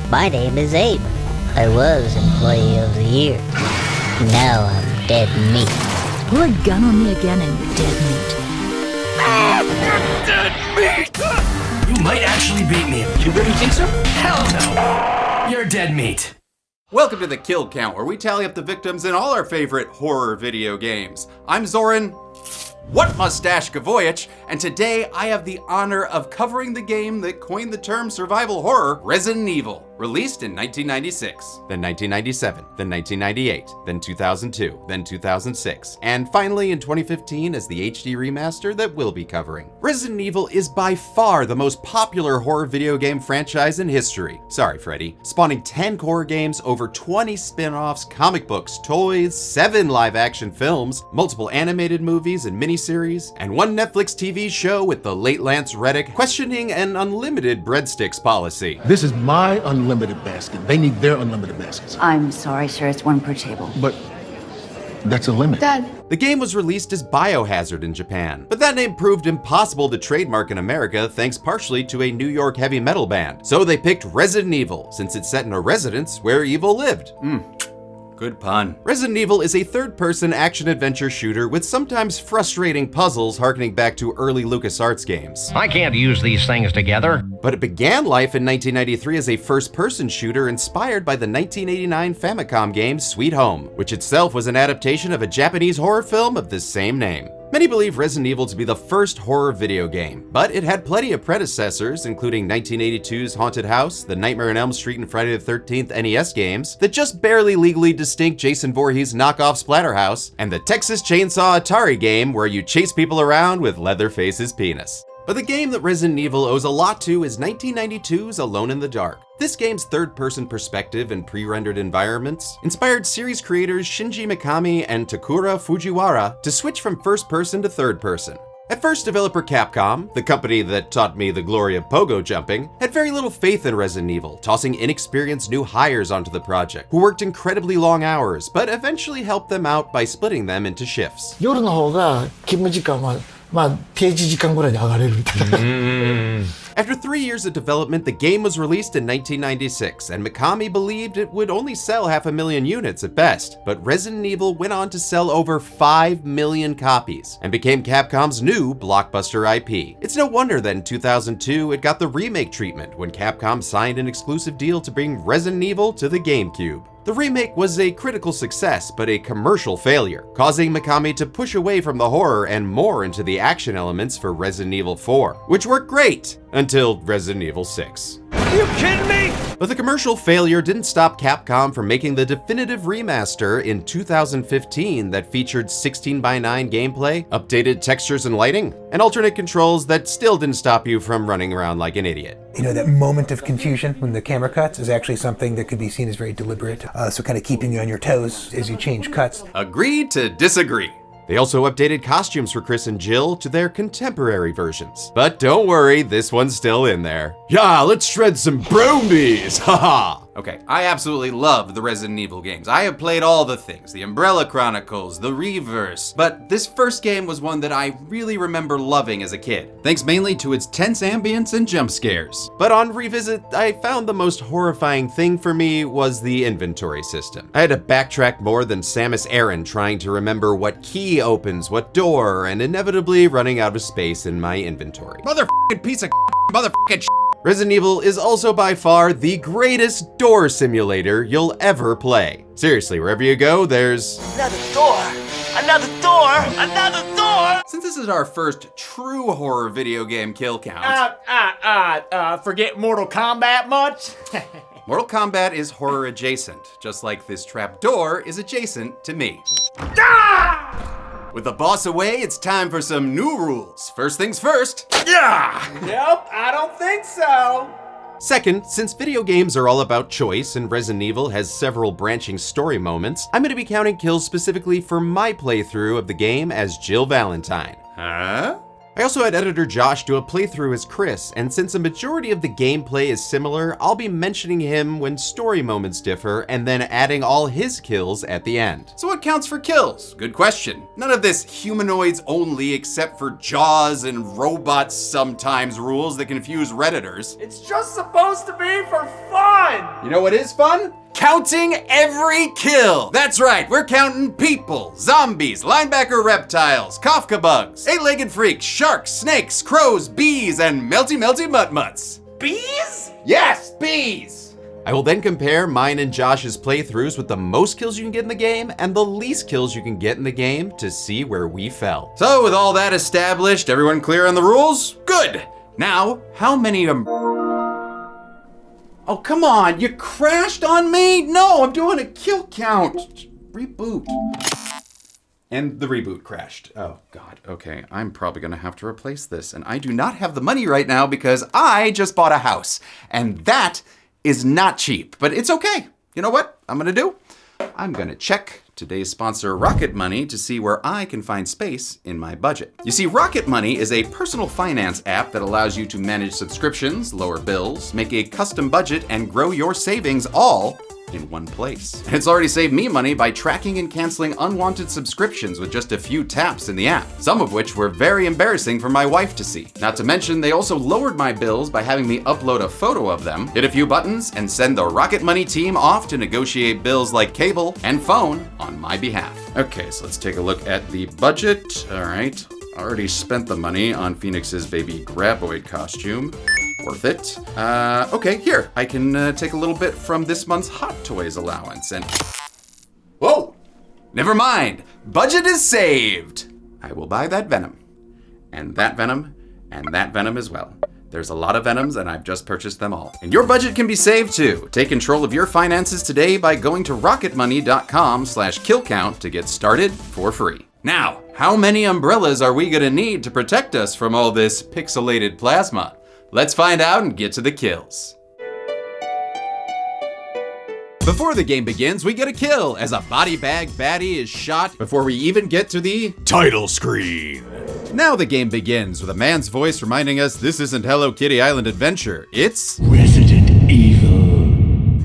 My name is Abe. I was Employee of the Year. Now I'm dead meat. Pull a gun on me again and you're dead meat. Dead meat! You might actually beat me. You really think so? Hell no! You're dead meat. Welcome to the Kill Count, where we tally up the victims in all our favorite horror video games. I'm Zoran, What Mustache Gavoyich, and today I have the honor of covering the game that coined the term survival horror, Resident Evil. Released in 1996, then 1997, then 1998, then 2002, then 2006, and finally in 2015 as the HD remaster that we'll be covering. Resident Evil is by far the most popular horror video game franchise in history. Sorry, Freddy. Spawning 10 horror games, over 20 spin-offs, comic books, toys, 7 live-action films, multiple animated movies and miniseries, and 1 Netflix TV show with the late Lance Reddick questioning an unlimited breadsticks policy. This is my unlimited basket. They need their unlimited baskets. I'm sorry, sir. It's 1 per table. But that's a limit. Dad. The game was released as Biohazard in Japan, but that name proved impossible to trademark in America thanks partially to a New York heavy metal band. So they picked Resident Evil, since it's set in a residence where evil lived. Good pun. Resident Evil is a third-person action-adventure shooter with sometimes frustrating puzzles harkening back to early LucasArts games. I can't use these things together. But it began life in 1993 as a first-person shooter inspired by the 1989 Famicom game Sweet Home, which itself was an adaptation of a Japanese horror film of the same name. Many believe Resident Evil to be the first horror video game, but it had plenty of predecessors, including 1982's Haunted House, the Nightmare on Elm Street and Friday the 13th NES games, the just barely legally distinct Jason Voorhees knockoff Splatterhouse, and the Texas Chainsaw Atari game where you chase people around with Leatherface's penis. But the game that Resident Evil owes a lot to is 1992's Alone in the Dark. This game's third-person perspective and pre-rendered environments inspired series creators Shinji Mikami and Takura Fujiwara to switch from first-person to third-person. At first, developer Capcom, the company that taught me the glory of pogo jumping, had very little faith in Resident Evil, tossing inexperienced new hires onto the project, who worked incredibly long hours, but eventually helped them out by splitting them into shifts. 夜の方が勤務時間は定時時間ぐらいで上がれるみたいな。 After 3 years of development, the game was released in 1996, and Mikami believed it would only sell 500,000 units at best. But Resident Evil went on to sell over 5 million copies, and became Capcom's new blockbuster IP. It's no wonder that in 2002, it got the remake treatment when Capcom signed an exclusive deal to bring Resident Evil to the GameCube. The remake was a critical success, but a commercial failure, causing Mikami to push away from the horror and more into the action elements for Resident Evil 4, which worked great until Resident Evil 6. Are you kidding me? But the commercial failure didn't stop Capcom from making the definitive remaster in 2015 that featured 16:9 gameplay, updated textures and lighting, and alternate controls that still didn't stop you from running around like an idiot. You know, that moment of confusion when the camera cuts is actually something that could be seen as very deliberate, so kind of keeping you on your toes as you change cuts. Agree to disagree. They also updated costumes for Chris and Jill to their contemporary versions. But don't worry, this one's still in there. Yeah, let's shred some broomies, haha! Okay, I absolutely love the Resident Evil games. I have played all the things, the Umbrella Chronicles, the Reverse, but this first game was one that I really remember loving as a kid, thanks mainly to its tense ambience and jump scares. But on revisit, I found the most horrifying thing for me was the inventory system. I had to backtrack more than Samus Aran trying to remember what key opens what door, and inevitably running out of space in my inventory. Motherfucking piece of motherfucking shit. Resident Evil is also by far the greatest door simulator you'll ever play. Seriously, wherever you go, there's Another door! Another door! Another door! Since this is our first true horror video game kill count, Forget Mortal Kombat much? Mortal Kombat is horror adjacent, just like this trap door is adjacent to me. With the boss away, it's time for some new rules. First things first. Yeah! Nope, I don't think so. Second, since video games are all about choice and Resident Evil has several branching story moments, I'm going to be counting kills specifically for my playthrough of the game as Jill Valentine. Huh? I also had editor Josh do a playthrough as Chris, and since a majority of the gameplay is similar, I'll be mentioning him when story moments differ and then adding all his kills at the end. So what counts for kills? Good question. None of this humanoids only except for Jaws and robots sometimes rules that confuse Redditors. It's just supposed to be for fun! fun! You know what is fun? Counting every kill! That's right, we're counting people, zombies, linebacker reptiles, Kafka bugs, eight-legged freaks, sharks, snakes, crows, bees, and melty mutt-mutts. Bees? Yes, bees! I will then compare mine and Josh's playthroughs with the most kills you can get in the game and the least kills you can get in the game to see where we fell. So with all that established, everyone clear on the rules? Good! Now, how many Oh, come on, you crashed on me? No, I'm doing a kill count. Reboot. And the reboot crashed. Oh, God. Okay, I'm probably gonna have to replace this. And I do not have the money right now because I just bought a house. And that is not cheap, but it's okay. You know what I'm gonna do? I'm gonna check today's sponsor, Rocket Money, to see where I can find space in my budget. You see, Rocket Money is a personal finance app that allows you to manage subscriptions, lower bills, make a custom budget, and grow your savings all in one place. And it's already saved me money by tracking and canceling unwanted subscriptions with just a few taps in the app, some of which were very embarrassing for my wife to see. Not to mention, they also lowered my bills by having me upload a photo of them, hit a few buttons, and send the Rocket Money team off to negotiate bills like cable and phone on my behalf. Okay, so let's take a look at the budget. All right, already spent the money on Phoenix's baby Graboid costume. Worth it. Okay, here, I can take a little bit from this month's Hot Toys allowance and... Whoa! Never mind, budget is saved! I will buy that Venom, and that Venom, and that Venom as well. There's a lot of Venoms and I've just purchased them all. And your budget can be saved too. Take control of your finances today by going to rocketmoney.com/killcount to get started for free. Now, how many umbrellas are we gonna need to protect us from all this pixelated plasma? Let's find out and get to the kills. Before the game begins, we get a kill as a body bag baddie is shot before we even get to the title screen. Now the game begins with a man's voice reminding us this isn't Hello Kitty Island Adventure, it's Resident Evil.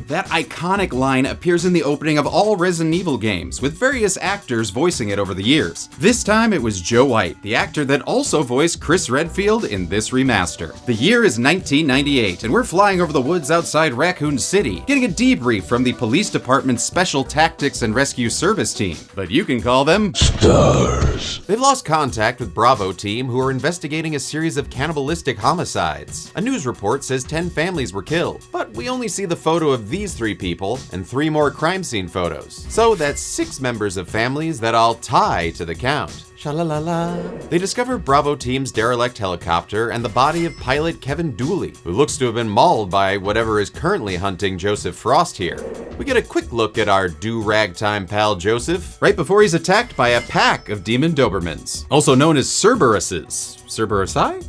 That iconic line appears in the opening of all Resident Evil games, with various actors voicing it over the years. This time it was Joe White, the actor that also voiced Chris Redfield in this remaster. The year is 1998, and we're flying over the woods outside Raccoon City, getting a debrief from the police department's Special Tactics and Rescue Service team. But you can call them Stars. They've lost contact with Bravo team, who are investigating a series of cannibalistic homicides. A news report says 10 families were killed, but we only see the photo of these 3 people and 3 more crime scene photos. So that's 6 members of families that all tie to the count. Sha-la-la-la. They discover Bravo team's derelict helicopter and the body of pilot Kevin Dooley, who looks to have been mauled by whatever is currently hunting Joseph Frost here. We get a quick look at our do-ragtime pal Joseph, right before he's attacked by a pack of demon Dobermans, also known as Cerberuses. Cerberusi?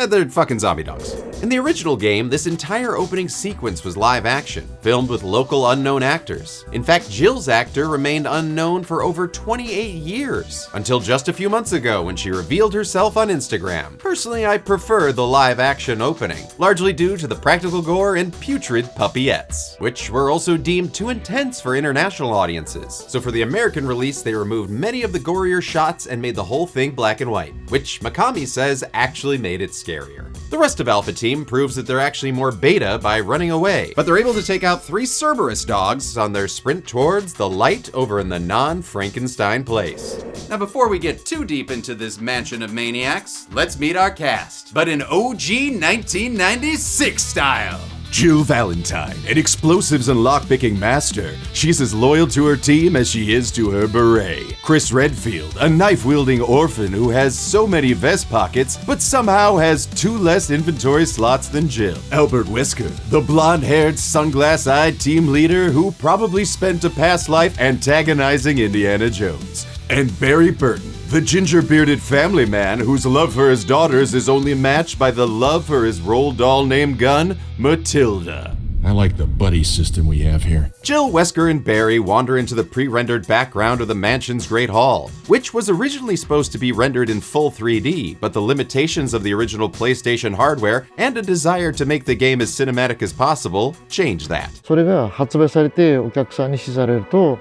They're fucking zombie dogs. In the original game, this entire opening sequence was live action, filmed with local unknown actors. In fact, Jill's actor remained unknown for over 28 years, until just a few months ago when she revealed herself on Instagram. Personally, I prefer the live action opening, largely due to the practical gore and putrid puppyettes, which were also deemed too intense for international audiences. So for the American release, they removed many of the gorier shots and made the whole thing black and white, which Mikami says actually made it scarier. The rest of Alpha Team proves that they're actually more beta by running away, but they're able to take out 3 Cerberus dogs on their sprint towards the light over in the non-Frankenstein place. Now before we get too deep into this mansion of maniacs, let's meet our cast, but in OG 1996 style. Jill Valentine, an explosives and lockpicking master. She's as loyal to her team as she is to her beret. Chris Redfield, a knife-wielding orphan who has so many vest pockets, but somehow has 2 less inventory slots than Jill. Albert Wesker, the blonde-haired, sunglass-eyed team leader who probably spent a past life antagonizing Indiana Jones. And Barry Burton, the ginger-bearded family man whose love for his daughters is only matched by the love for his roll doll named gun, Matilda. I like the buddy system we have here. Jill, Wesker, and Barry wander into the pre-rendered background of the mansion's Great Hall, which was originally supposed to be rendered in full 3D, but the limitations of the original PlayStation hardware and a desire to make the game as cinematic as possible changed that. それが発売されてお客さんに支持されると、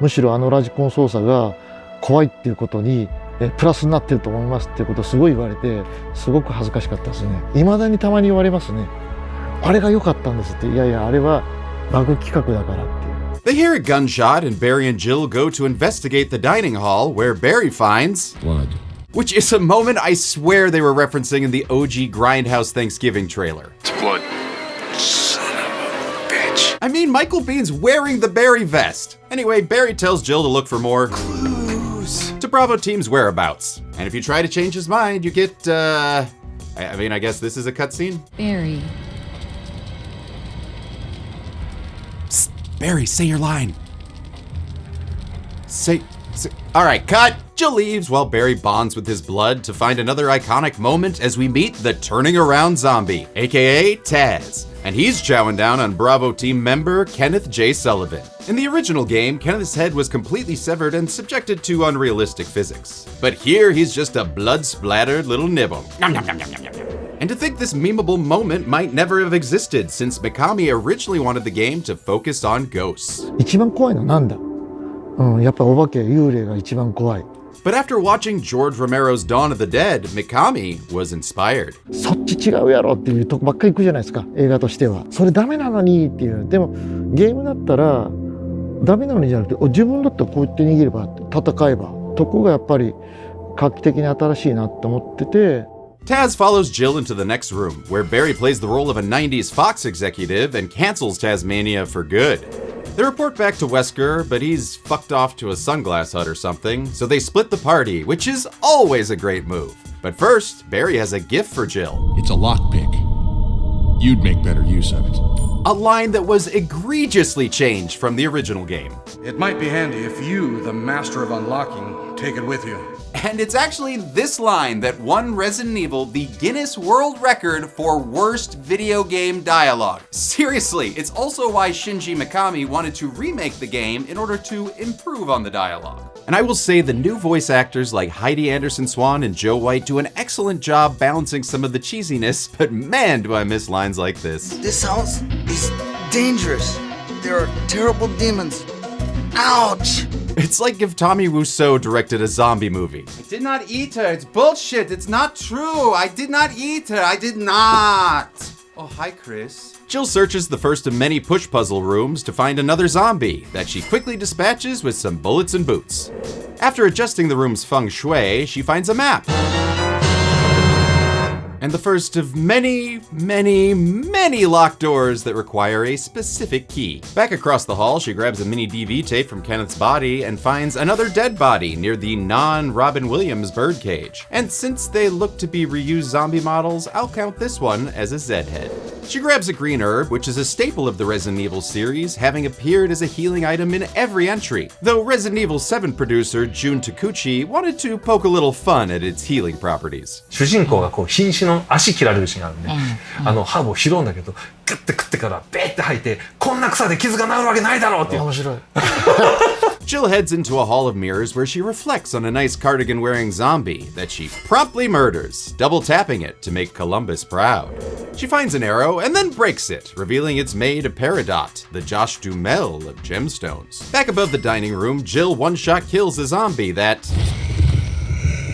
むしろあのラジコン操作が怖いっていうことにプラスになってると思いますっていうことをすごい言われて、すごく恥ずかしかったですね。未だにたまに言われますね。あれが良かったんですって。いやいや、あれはバグ企画だからっていう。They hear a gunshot and Barry and Jill go to investigate the dining hall where Barry finds Blood. which is a moment I swear they were referencing in the OG Grindhouse Thanksgiving trailer. It's blood. Son of a bitch. I mean, Michael Biehn's wearing the Barry vest. Anyway, Barry tells Jill to look for more clues to Bravo Team's whereabouts. And if you try to change his mind, you get, I guess this is a cutscene? Barry. Psst, Barry, say your line. Say, all right, cut. Jill leaves while Barry bonds with his blood to find another iconic moment as we meet the turning around zombie, aka Taz. And he's chowing down on Bravo team member Kenneth J. Sullivan. In the original game, Kenneth's head was completely severed and subjected to unrealistic physics. But here he's just a blood-splattered little nibble. Nom, nom, nom, nom, nom, nom. And to think this memeable moment might never have existed since Mikami originally wanted the game to focus on ghosts. 一番怖いのなんだ？やっぱお化け、幽霊が一番怖い。But after watching George Romero's Dawn of the Dead, Mikami was inspired. そっち違うやろっていうとこばっかり行くじゃないですか、映画としては。それダメなのにっていう。でもゲームだったらダメなのにじゃなくて、自分だったらこうやって逃げれば、戦えば。とこがやっぱり画期的に新しいなって思ってて。Taz follows Jill into the next room, where Barry plays the role of a 90s Fox executive and cancels Tasmania for good. They report back to Wesker, but he's fucked off to a sunglass hut or something, so they split the party, which is always a great move. But first, Barry has a gift for Jill. It's a lockpick. You'd make better use of it. A line that was egregiously changed from the original game. It might be handy if you, the master of unlocking, take it with you. And it's actually this line that won Resident Evil the Guinness World Record for worst video game dialogue. Seriously, it's also why Shinji Mikami wanted to remake the game in order to improve on the dialogue. And I will say the new voice actors like Heidi Anderson-Swan and Joe White do an excellent job balancing some of the cheesiness, but man, do I miss lines like this. This house is dangerous. There are terrible demons. Ouch! It's like if Tommy Wiseau directed a zombie movie. I did not eat her. It's bullshit. It's not true. I did not eat her. I did not. Oh, hi, Chris. Jill searches the first of many push puzzle rooms to find another zombie that she quickly dispatches with some bullets and boots. After adjusting the room's feng shui, she finds a map. And the first of many, many, many locked doors that require a specific key. Back across the hall, she grabs a mini DV tape from Kenneth's body and finds another dead body near the non-Robin Williams birdcage. And since they look to be reused zombie models, I'll count this one as a Zed head. She grabs a green herb, which is a staple of the Resident Evil series, having appeared as a healing item in every entry, though Resident Evil 7 producer Jun Takuchi wanted to poke a little fun at its healing properties. 主人公がこう瀕死の足切られるシーンがあるんで、ハーブを拾うんだけど、グッて食ってからベーって吐いて、こんな草で傷が治るわけないだろうっていう。面白い。Jill heads into a hall of mirrors where she reflects on a nice cardigan-wearing zombie that she promptly murders, double-tapping it to make Columbus proud. She finds an arrow and then breaks it, revealing it's made of Peridot, the Josh Duhamel of Gemstones. Back above the dining room, Jill one-shot kills the zombie that...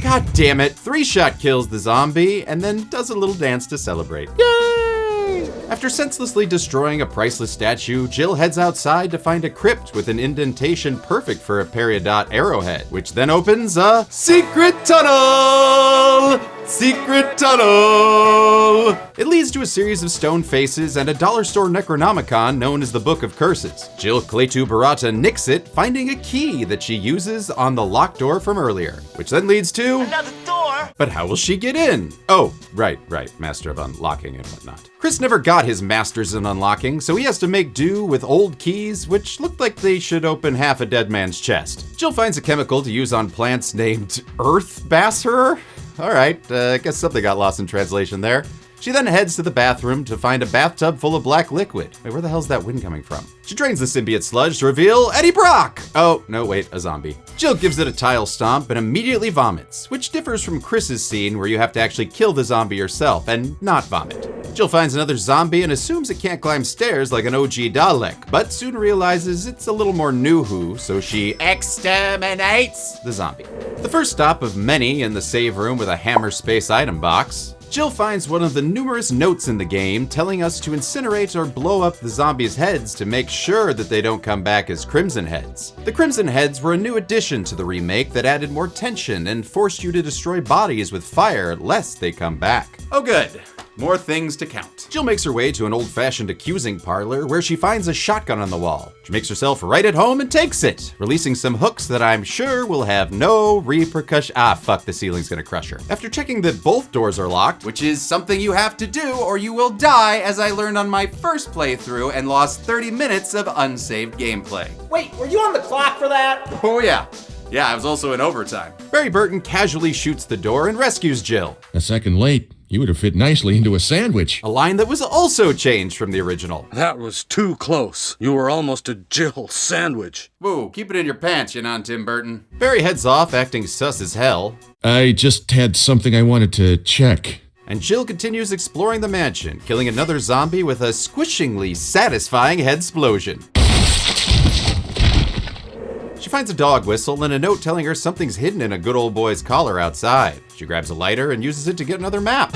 God damn it, 3-shot kills the zombie and then does a little dance to celebrate. Yay! After senselessly destroying a priceless statue, Jill heads outside to find a crypt with an indentation perfect for a Peridot arrowhead, which then opens a secret tunnel! Secret tunnel! It leads to a series of stone faces and a dollar store Necronomicon known as the Book of Curses. Jill Cletu Barata nicks it, finding a key that she uses on the locked door from earlier, which then leads to... Another door! But how will she get in? Oh, right, Master of Unlocking and whatnot. Chris never got his Masters in Unlocking, so he has to make do with old keys, which looked like they should open half a dead man's chest. Jill finds a chemical to use on plants named Earth Basser? Alright, I guess something got lost in translation there. She then heads to the bathroom to find a bathtub full of black liquid. Wait, where the hell's that wind coming from? She drains the symbiote sludge to reveal Eddie Brock! Oh, no, wait, a zombie. Jill gives it a tile stomp and immediately vomits, which differs from Chris's scene where you have to actually kill the zombie yourself and not vomit. Jill finds another zombie and assumes it can't climb stairs like an OG Dalek, but soon realizes it's a little more new-hoo, so she exterminates the zombie. The first stop of many in the save room with a hammer space item box. Jill finds one of the numerous notes in the game telling us to incinerate or blow up the zombies' heads to make sure that they don't come back as Crimson Heads. The Crimson Heads were a new addition to the remake that added more tension and forced you to destroy bodies with fire lest they come back. Oh good. More things to count. Jill makes her way to an old-fashioned accusing parlor where she finds a shotgun on the wall. She makes herself right at home and takes it, releasing some hooks that I'm sure will have no repercussion. Ah, fuck, the ceiling's gonna crush her. After checking that both doors are locked, which is something you have to do or you will die, as I learned on my first playthrough and lost 30 minutes of unsaved gameplay. Wait, were you on the clock for that? Oh yeah. Yeah, I was also in overtime. Barry Burton casually shoots the door and rescues Jill. A second late, you would have fit nicely into a sandwich. A line that was also changed from the original. That was too close. You were almost a Jill sandwich. Whoa, keep it in your pants, you non Tim Burton. Barry heads off, acting sus as hell. I just had something I wanted to check. And Jill continues exploring the mansion, killing another zombie with a squishingly satisfying head-splosion. She finds a dog whistle and a note telling her something's hidden in a good old boy's collar outside. She grabs a lighter and uses it to get another map.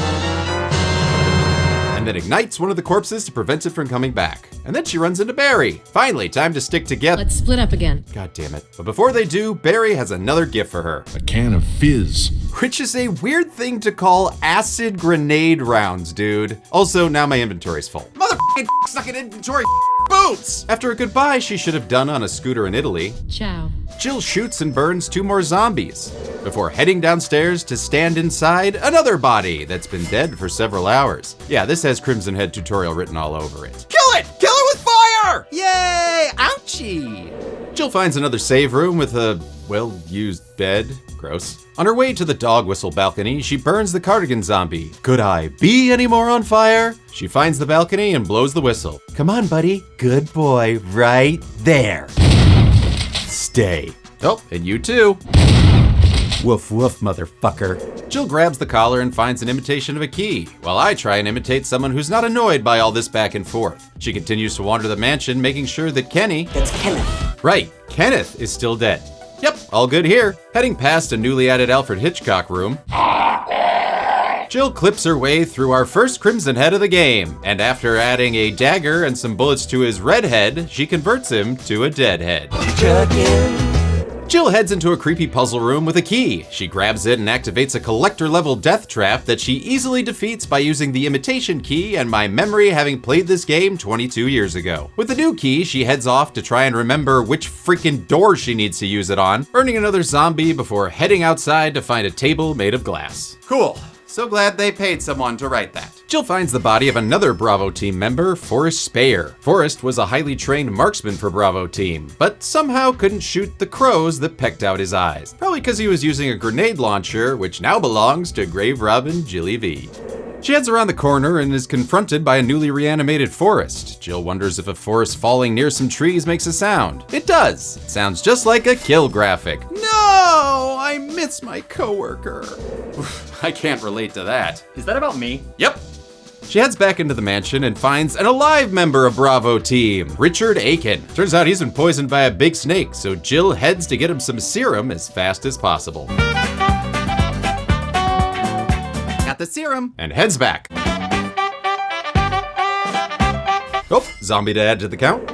And then ignites one of the corpses to prevent it from coming back. And then she runs into Barry. Finally, time to stick together. Let's split up again. God damn it. But before they do, Barry has another gift for her. A can of fizz. Which is a weird thing to call acid grenade rounds, dude. Also, now my inventory's full. Motherfucking sucking inventory boots! After a goodbye she should have done on a scooter in Italy, Ciao. Jill shoots and burns 2 more zombies before heading downstairs to stand inside another body that's been dead for several hours. Yeah, this has Crimson Head tutorial written all over it. Kill it! Kill it with fire! Yay! Ouchie! Jill finds another save room with a well-used bed. Gross. On her way to the dog whistle balcony, she burns the cardigan zombie. Could I be any more on fire? She finds the balcony and blows the whistle. Come on, buddy. Good boy. Right there. Stay. Oh, and you too. Woof woof, motherfucker. Jill grabs the collar and finds an imitation of a key, while I try and imitate someone who's not annoyed by all this back and forth. She continues to wander the mansion, making sure that Kenny— That's Kenneth. Right, Kenneth is still dead. Yep, all good here. Heading past a newly added Alfred Hitchcock room, Jill clips her way through our first Crimson Head of the game, and after adding a dagger and some bullets to his red head, she converts him to a dead head. Jill heads into a creepy puzzle room with a key. She grabs it and activates a collector-level death trap that she easily defeats by using the imitation key and my memory having played this game 22 years ago. With the new key, she heads off to try and remember which freaking door she needs to use it on, burning another zombie before heading outside to find a table made of glass. Cool. So glad they paid someone to write that. Jill finds the body of another Bravo team member, Forrest Speyer. Forrest was a highly trained marksman for Bravo team, but somehow couldn't shoot the crows that pecked out his eyes. Probably because he was using a grenade launcher, which now belongs to Grave Robin Jilly V. She heads around the corner and is confronted by a newly reanimated Forrest. Jill wonders if a forest falling near some trees makes a sound. It does. It sounds just like a kill graphic. No, I miss my coworker. I can't relate to that. Is that about me? Yep. She heads back into the mansion and finds an alive member of Bravo team, Richard Aiken. Turns out he's been poisoned by a big snake, so Jill heads to get him some serum as fast as possible. Got the serum. And heads back. Oh, zombie to add to the count.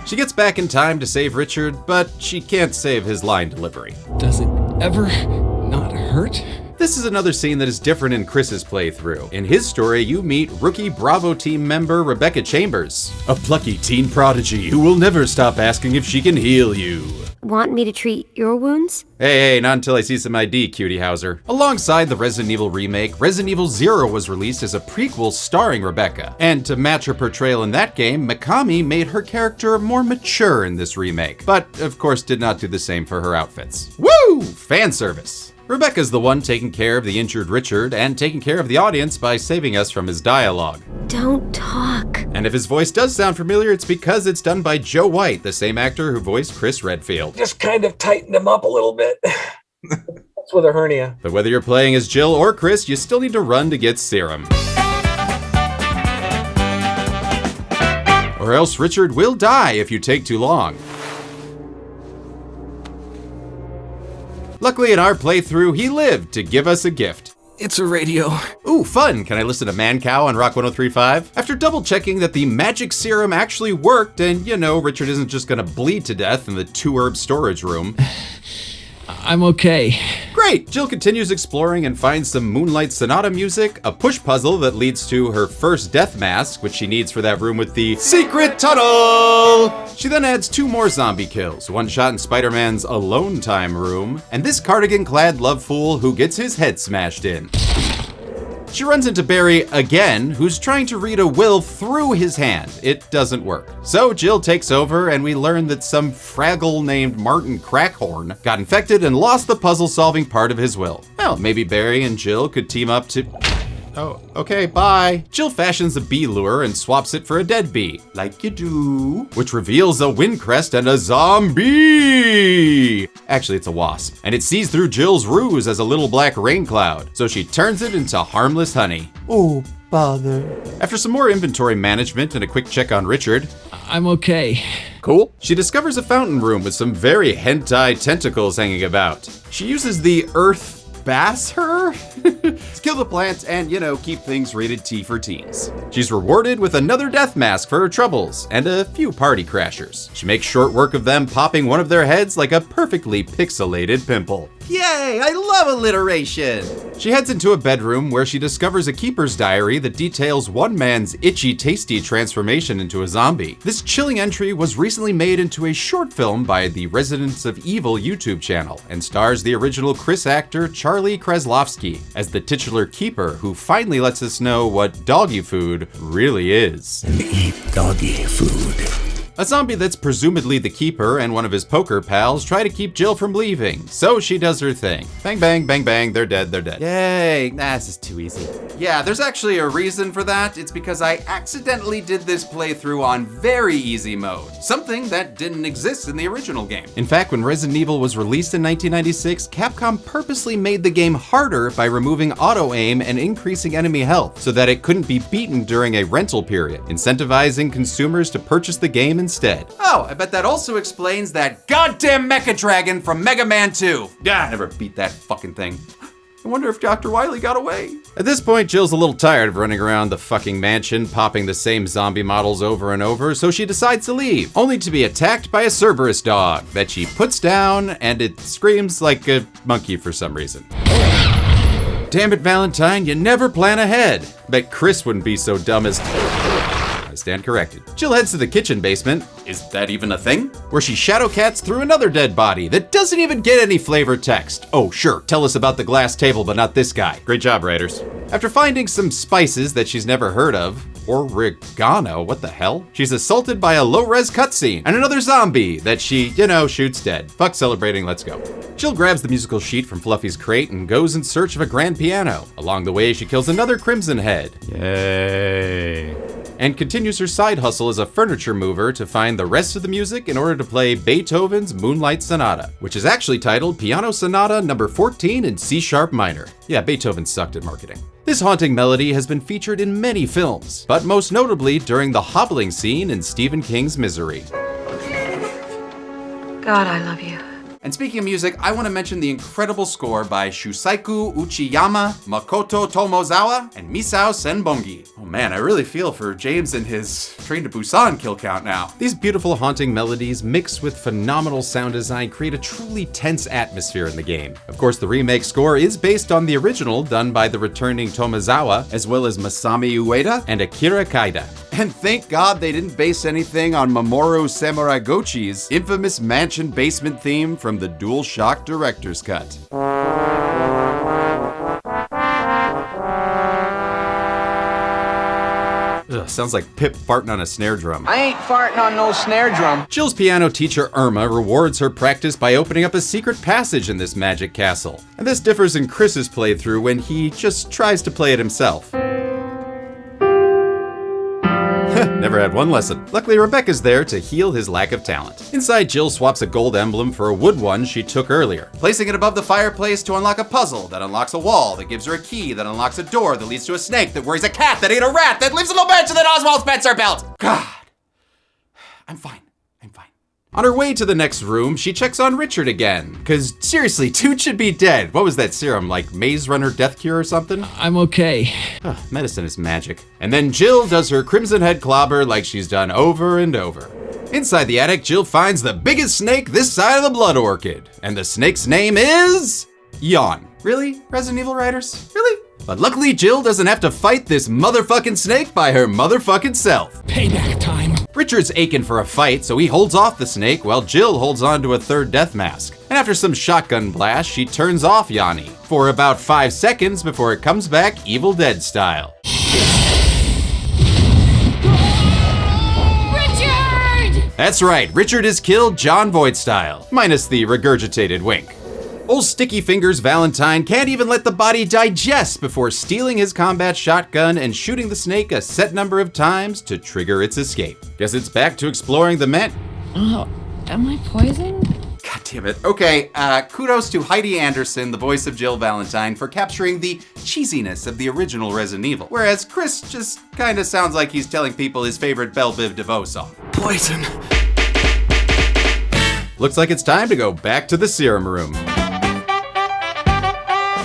She gets back in time to save Richard, but she can't save his line delivery. Does it ever not hurt? This is another scene that is different in Chris's playthrough. In his story, you meet rookie Bravo team member Rebecca Chambers, a plucky teen prodigy who will never stop asking if she can heal you. Want me to treat your wounds? Hey, not until I see some ID, cutie Hauser. Alongside the Resident Evil remake, Resident Evil 0 was released as a prequel starring Rebecca. And to match her portrayal in that game, Mikami made her character more mature in this remake, but of course did not do the same for her outfits. Woo! Fan service. Rebecca's the one taking care of the injured Richard and taking care of the audience by saving us from his dialogue. Don't talk. And if his voice does sound familiar, it's because it's done by Joe White, the same actor who voiced Chris Redfield. Just kind of tightened him up a little bit. That's with a hernia. But whether you're playing as Jill or Chris, you still need to run to get serum. Or else Richard will die if you take too long. Luckily in our playthrough, he lived to give us a gift. It's a radio. Ooh, fun! Can I listen to Man Cow on Rock 103.5? After double checking that the magic serum actually worked and, you know, Richard isn't just gonna bleed to death in the 2-herb storage room. I'm okay. Great! Jill continues exploring and finds some Moonlight Sonata music, a push puzzle that leads to her first death mask, which she needs for that room with the secret tunnel! She then adds 2 more zombie kills, one shot in Spider-Man's alone time room, and this cardigan-clad love fool who gets his head smashed in. She runs into Barry again, who's trying to read a will through his hand. It doesn't work. So Jill takes over and we learn that some Fraggle named Martin Crackhorn got infected and lost the puzzle-solving part of his will. Well, maybe Barry and Jill could team up to... Oh, okay, bye. Jill fashions a bee lure and swaps it for a dead bee, like you do, which reveals a wind crest and a zombie! Actually, it's a wasp, and it sees through Jill's ruse as a little black rain cloud, so she turns it into harmless honey. Oh, bother. After some more inventory management and a quick check on Richard, I'm okay. Cool. She discovers a fountain room with some very hentai tentacles hanging about. She uses the earth bass her? Kill the plants and, you know, keep things rated T for teens. She's rewarded with another death mask for her troubles and a few party crashers. She makes short work of them popping one of their heads like a perfectly pixelated pimple. Yay, I love alliteration! She heads into a bedroom where she discovers a keeper's diary that details one man's itchy tasty transformation into a zombie. This chilling entry was recently made into a short film by the Residents of Evil YouTube channel and stars the original Chris actor Charlie Kreslowski as the titular keeper who finally lets us know what doggy food really is. And eat doggy food. A zombie that's presumably the keeper and one of his poker pals try to keep Jill from leaving, so she does her thing. Bang, bang, bang, bang, they're dead, they're dead. Yay, this is too easy. Yeah, there's actually a reason for that. It's because I accidentally did this playthrough on very easy mode, something that didn't exist in the original game. In fact, when Resident Evil was released in 1996, Capcom purposely made the game harder by removing auto-aim and increasing enemy health so that it couldn't be beaten during a rental period, incentivizing consumers to purchase the game instead. Oh, I bet that also explains that goddamn Mecha Dragon from Mega Man 2. I never beat that fucking thing. I wonder if Dr. Wily got away. At this point, Jill's a little tired of running around the fucking mansion, popping the same zombie models over and over, so she decides to leave, only to be attacked by a Cerberus dog that she puts down, and it screams like a monkey for some reason. Damn it, Valentine, you never plan ahead. Bet Chris wouldn't be so dumb as... I stand corrected. Jill heads to the kitchen basement, is that even a thing? Where she shadow cats through another dead body that doesn't even get any flavor text. Oh sure, tell us about the glass table but not this guy. Great job, writers. After finding some spices that she's never heard of, oregano, what the hell? She's assaulted by a low-res cutscene and another zombie that she, you know, shoots dead. Fuck celebrating, let's go. Jill grabs the musical sheet from Fluffy's crate and goes in search of a grand piano. Along the way, she kills another Crimson Head. Yay. And continues her side hustle as a furniture mover to find the rest of the music in order to play Beethoven's Moonlight Sonata, which is actually titled Piano Sonata No. 14 in C-sharp minor. Yeah, Beethoven sucked at marketing. This haunting melody has been featured in many films, but most notably during the hobbling scene in Stephen King's Misery. God, I love you. And speaking of music, I want to mention the incredible score by Shusaiku Uchiyama, Makoto Tomozawa, and Misao Senbongi. Oh man, I really feel for James and his Train to Busan kill count now. These beautiful haunting melodies mixed with phenomenal sound design create a truly tense atmosphere in the game. Of course, the remake score is based on the original done by the returning Tomozawa, as well as Masami Ueda and Akira Kaida. And thank God they didn't base anything on Mamoru Samuragochi's infamous mansion basement theme from the DualShock Director's Cut. Ugh, sounds like Pip farting on a snare drum. I ain't farting on no snare drum. Jill's piano teacher Irma rewards her practice by opening up a secret passage in this magic castle. And this differs in Chris's playthrough when he just tries to play it himself. Never had one lesson. Luckily, Rebecca's there to heal his lack of talent. Inside, Jill swaps a gold emblem for a wood one she took earlier, placing it above the fireplace to unlock a puzzle that unlocks a wall that gives her a key that unlocks a door that leads to a snake that worries a cat that ate a rat that lives in the mansion that Oswald Spencer built. God. I'm fine. On her way to the next room, she checks on Richard again. Cause seriously, dude should be dead. What was that serum, like Maze Runner death cure or something? I'm okay. Medicine is magic. And then Jill does her Crimson Head clobber like she's done over and over. Inside the attic, Jill finds the biggest snake this side of the Blood Orchid. And the snake's name is... Yawn. Really, Resident Evil writers? Really? But luckily, Jill doesn't have to fight this motherfucking snake by her motherfucking self. Payback time. Richard's aching for a fight, so he holds off the snake while Jill holds on to a third death mask. And after some shotgun blasts, she turns off Yanni for about 5 seconds before it comes back Evil Dead style. Richard! That's right, Richard is killed John Voight style, minus the regurgitated wink. Old Sticky Fingers Valentine can't even let the body digest before stealing his combat shotgun and shooting the snake a set number of times to trigger its escape. Guess it's back to exploring the Oh, am I poisoned? God damn it. Okay, kudos to Heidi Anderson, the voice of Jill Valentine, for capturing the cheesiness of the original Resident Evil. Whereas Chris just kinda sounds like he's telling people his favorite Belle Biv DeVoe song. Poison. Looks like it's time to go back to the serum room.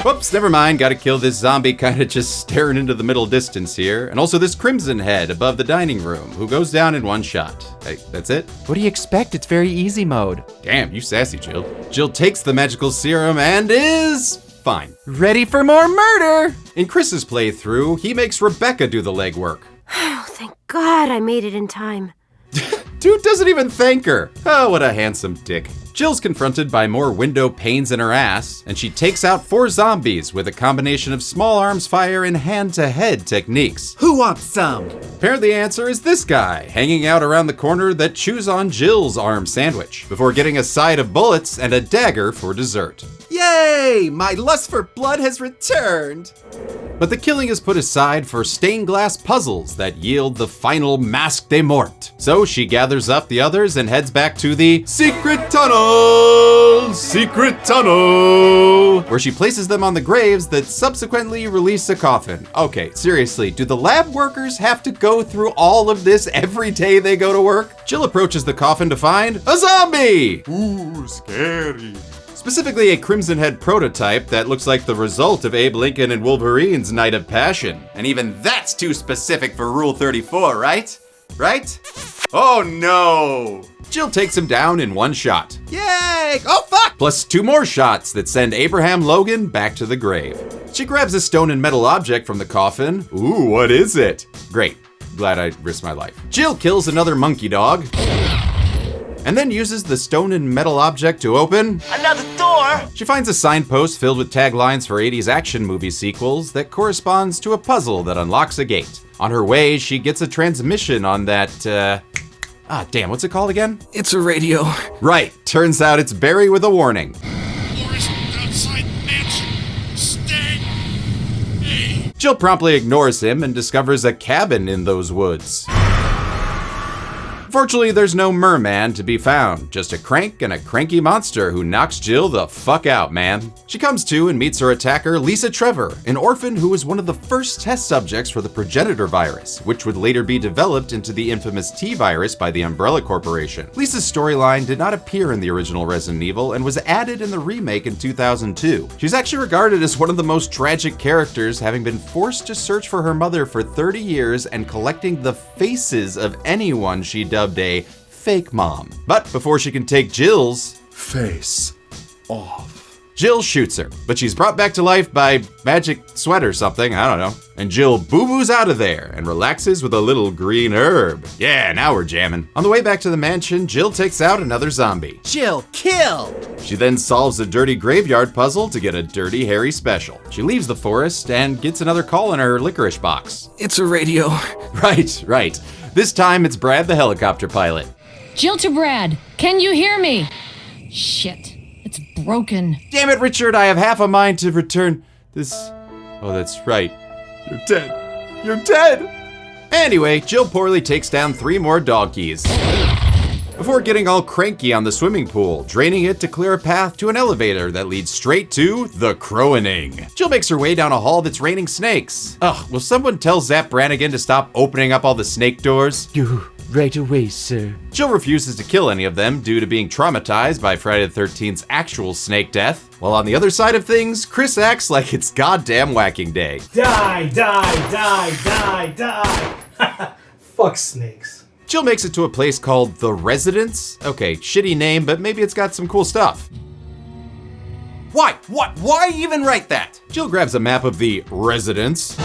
Whoops, never mind, gotta kill this zombie kinda just staring into the middle distance here. And also this Crimson Head above the dining room, who goes down in one shot. Hey, that's it? What do you expect? It's very easy mode. Damn, you sassy, Jill. Jill takes the magical serum and is... fine. Ready for more murder! In Chris's playthrough, he makes Rebecca do the legwork. Oh, thank God I made it in time. Dude doesn't even thank her. Oh, what a handsome dick. Jill's confronted by more window panes in her ass, and she takes out 4 zombies with a combination of small arms fire and hand-to-head techniques. Who wants some? Apparently the answer is this guy, hanging out around the corner that chews on Jill's arm sandwich, before getting a side of bullets and a dagger for dessert. Yay! My lust for blood has returned! But the killing is put aside for stained glass puzzles that yield the final Masque des Morts. So she gathers up the others and heads back to the secret tunnel, where she places them on the graves that subsequently release a coffin. Okay, seriously, do the lab workers have to go through all of this every day they go to work? Jill approaches the coffin to find a zombie! Ooh, scary. Specifically a Crimson Head prototype that looks like the result of Abe Lincoln and Wolverine's Night of Passion. And even that's too specific for Rule 34, right? Right? Oh no! Jill takes him down in one shot. Yay! Oh fuck! Plus 2 more shots that send Abraham Logan back to the grave. She grabs a stone and metal object from the coffin. Ooh, what is it? Great. Glad I risked my life. Jill kills another monkey dog. And then uses the stone and metal object to open another door. She finds a signpost filled with taglines for 80s action movie sequels that corresponds to a puzzle that unlocks a gate. On her way, she gets a transmission on that, damn, what's it called again? It's a radio. Right, turns out it's Barry with a warning. Jill promptly ignores him and discovers a cabin in those woods. Fortunately, there's no merman to be found, just a crank and a cranky monster who knocks Jill the fuck out, man. She comes to and meets her attacker, Lisa Trevor, an orphan who was one of the first test subjects for the progenitor virus, which would later be developed into the infamous T-virus by the Umbrella Corporation. Lisa's storyline did not appear in the original Resident Evil and was added in the remake in 2002. She's actually regarded as one of the most tragic characters, having been forced to search for her mother for 30 years and collecting the faces of anyone she dubbed a fake mom. But before she can take Jill's face off, Jill shoots her, but she's brought back to life by magic sweat or something, I don't know. And Jill boo-boos out of there and relaxes with a little green herb. Yeah, now we're jamming. On the way back to the mansion, Jill takes out another zombie. Jill, kill! She then solves a dirty graveyard puzzle to get a dirty Harry special. She leaves the forest and gets another call in her licorice box. It's a radio. Right. This time it's Brad the helicopter pilot. Jill to Brad, can you hear me? Shit, it's broken. Damn it, Richard, I have half a mind to return this. Oh, that's right. You're dead. You're dead! Anyway, Jill poorly takes down 3 more dog keys before getting all cranky on the swimming pool, draining it to clear a path to an elevator that leads straight to the Crowaning. Jill makes her way down a hall that's raining snakes. Ugh, will someone tell Zap Brannigan to stop opening up all the snake doors? Right away, sir. Jill refuses to kill any of them due to being traumatized by Friday the 13th's actual snake death. While on the other side of things, Chris acts like it's goddamn whacking day. Die, die, die, die, die. Fuck snakes. Jill makes it to a place called The Residence. Okay, shitty name, but maybe it's got some cool stuff. Why? What? Why even write that? Jill grabs a map of the residence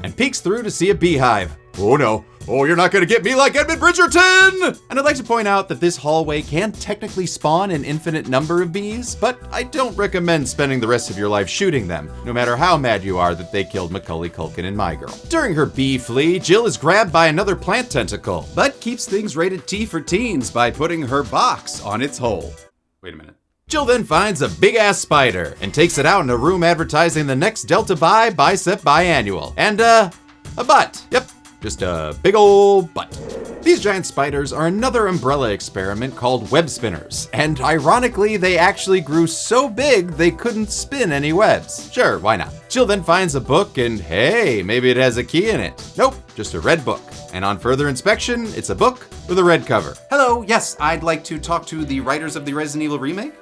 and peeks through to see a beehive. Oh no. Oh, you're not gonna get me like Edmund Bridgerton! And I'd like to point out that this hallway can technically spawn an infinite number of bees, but I don't recommend spending the rest of your life shooting them, no matter how mad you are that they killed Macaulay Culkin in My Girl. During her bee flee, Jill is grabbed by another plant tentacle, but keeps things rated T for teens by putting her box on its hole. Wait a minute. Jill then finds a big-ass spider and takes it out in a room advertising the next Delta Bi Bicep Biannual. And, a butt. Yep, just a big ol' butt. These giant spiders are another umbrella experiment called web spinners. And ironically, they actually grew so big they couldn't spin any webs. Sure, why not? Jill then finds a book and hey, maybe it has a key in it. Nope, just a red book. And on further inspection, it's a book with a red cover. Hello, yes, I'd like to talk to the writers of the Resident Evil remake.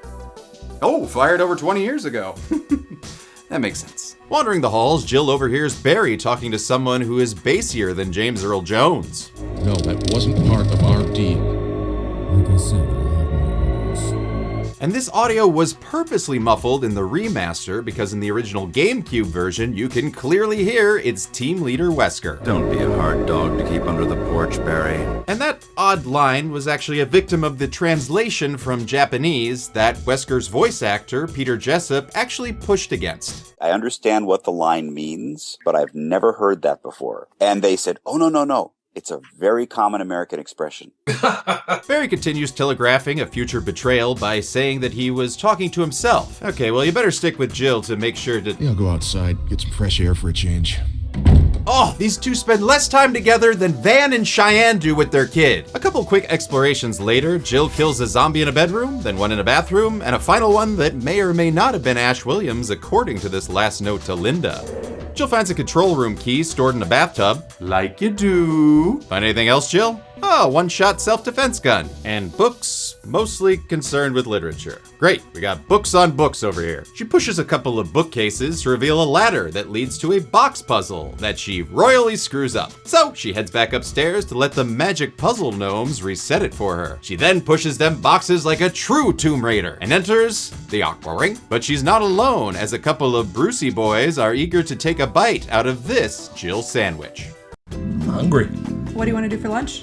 Oh, fired over 20 years ago. That makes sense. Wandering the halls, Jill overhears Barry talking to someone who is bassier than James Earl Jones. No, that wasn't part of our deal. Like I said, I have my orders. And this audio was purposely muffled in the remaster because in the original GameCube version, you can clearly hear its team leader Wesker. Don't be a hard dog to keep under the porch, Barry. And that odd line was actually a victim of the translation from Japanese that Wesker's voice actor, Peter Jessup, actually pushed against. I understand what the line means, but I've never heard that before. And they said, oh, no. It's a very common American expression. Barry continues telegraphing a future betrayal by saying that he was talking to himself. Okay, well, you better stick with Jill to make sure to... Yeah, I'll go outside, get some fresh air for a change. Oh, these two spend less time together than Van and Cheyenne do with their kid. A couple quick explorations later, Jill kills a zombie in a bedroom, then one in a bathroom, and a final one that may or may not have been Ash Williams, according to this last note to Linda. Jill finds a control room key stored in a bathtub, like you do. Find anything else, Jill? Oh, one-shot self-defense gun. And books, mostly concerned with literature. Great, we got books on books over here. She pushes a couple of bookcases to reveal a ladder that leads to a box puzzle that she royally screws up. So she heads back upstairs to let the magic puzzle gnomes reset it for her. She then pushes them boxes like a true Tomb Raider and enters the Aquarium. But she's not alone, as a couple of Brucey boys are eager to take a bite out of this Jill sandwich. Hungry. What do you want to do for lunch?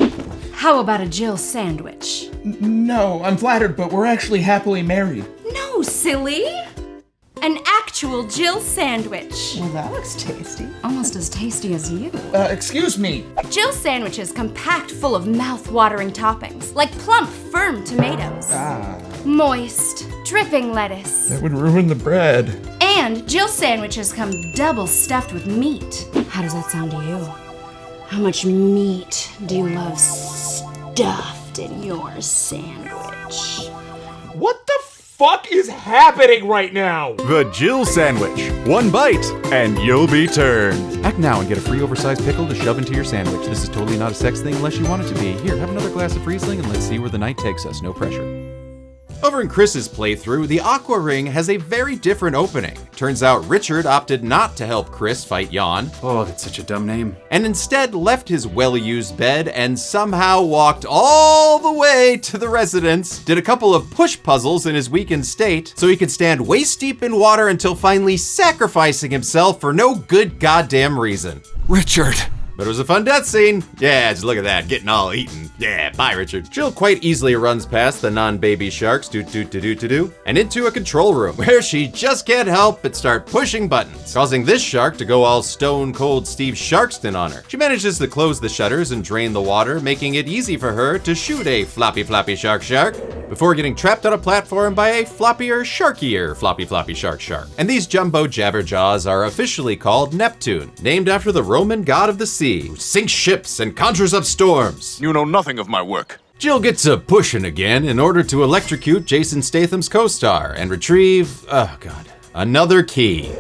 How about a Jill sandwich? No, I'm flattered, but we're actually happily married. No, silly! An actual Jill sandwich. Well, that looks tasty. Almost as tasty as you. Excuse me. Jill sandwiches come packed full of mouth-watering toppings, like plump, firm tomatoes. Moist, dripping lettuce. That would ruin the bread. And Jill sandwiches come double stuffed with meat. How does that sound to you? How much meat do you love stuffed in your sandwich? What the fuck is happening right now? The Jill sandwich. One bite, and you'll be turned. Act now and get a free oversized pickle to shove into your sandwich. This is totally not a sex thing unless you want it to be. Here, have another glass of Riesling and let's see where the night takes us. No pressure. Over in Chris's playthrough, the Aqua Ring has a very different opening. Turns out Richard opted not to help Chris fight Yawn. Oh, that's such a dumb name. And instead left his well-used bed and somehow walked all the way to the residence, did a couple of push puzzles in his weakened state so he could stand waist-deep in water until finally sacrificing himself for no good goddamn reason. Richard! But it was a fun death scene. Yeah, just look at that, getting all eaten. Yeah, bye, Richard. Jill quite easily runs past the non-baby sharks, and into a control room where she just can't help but start pushing buttons, causing this shark to go all stone cold Steve Sharkston on her. She manages to close the shutters and drain the water, making it easy for her to shoot a floppy shark before getting trapped on a platform by a floppier, sharkier floppy shark. And these jumbo jabberjaws are officially called Neptune, named after the Roman god of the sea, who sinks ships and conjures up storms. You know nothing of my work. Jill gets a pushing again in order to electrocute Jason Statham's co-star and retrieve, another key.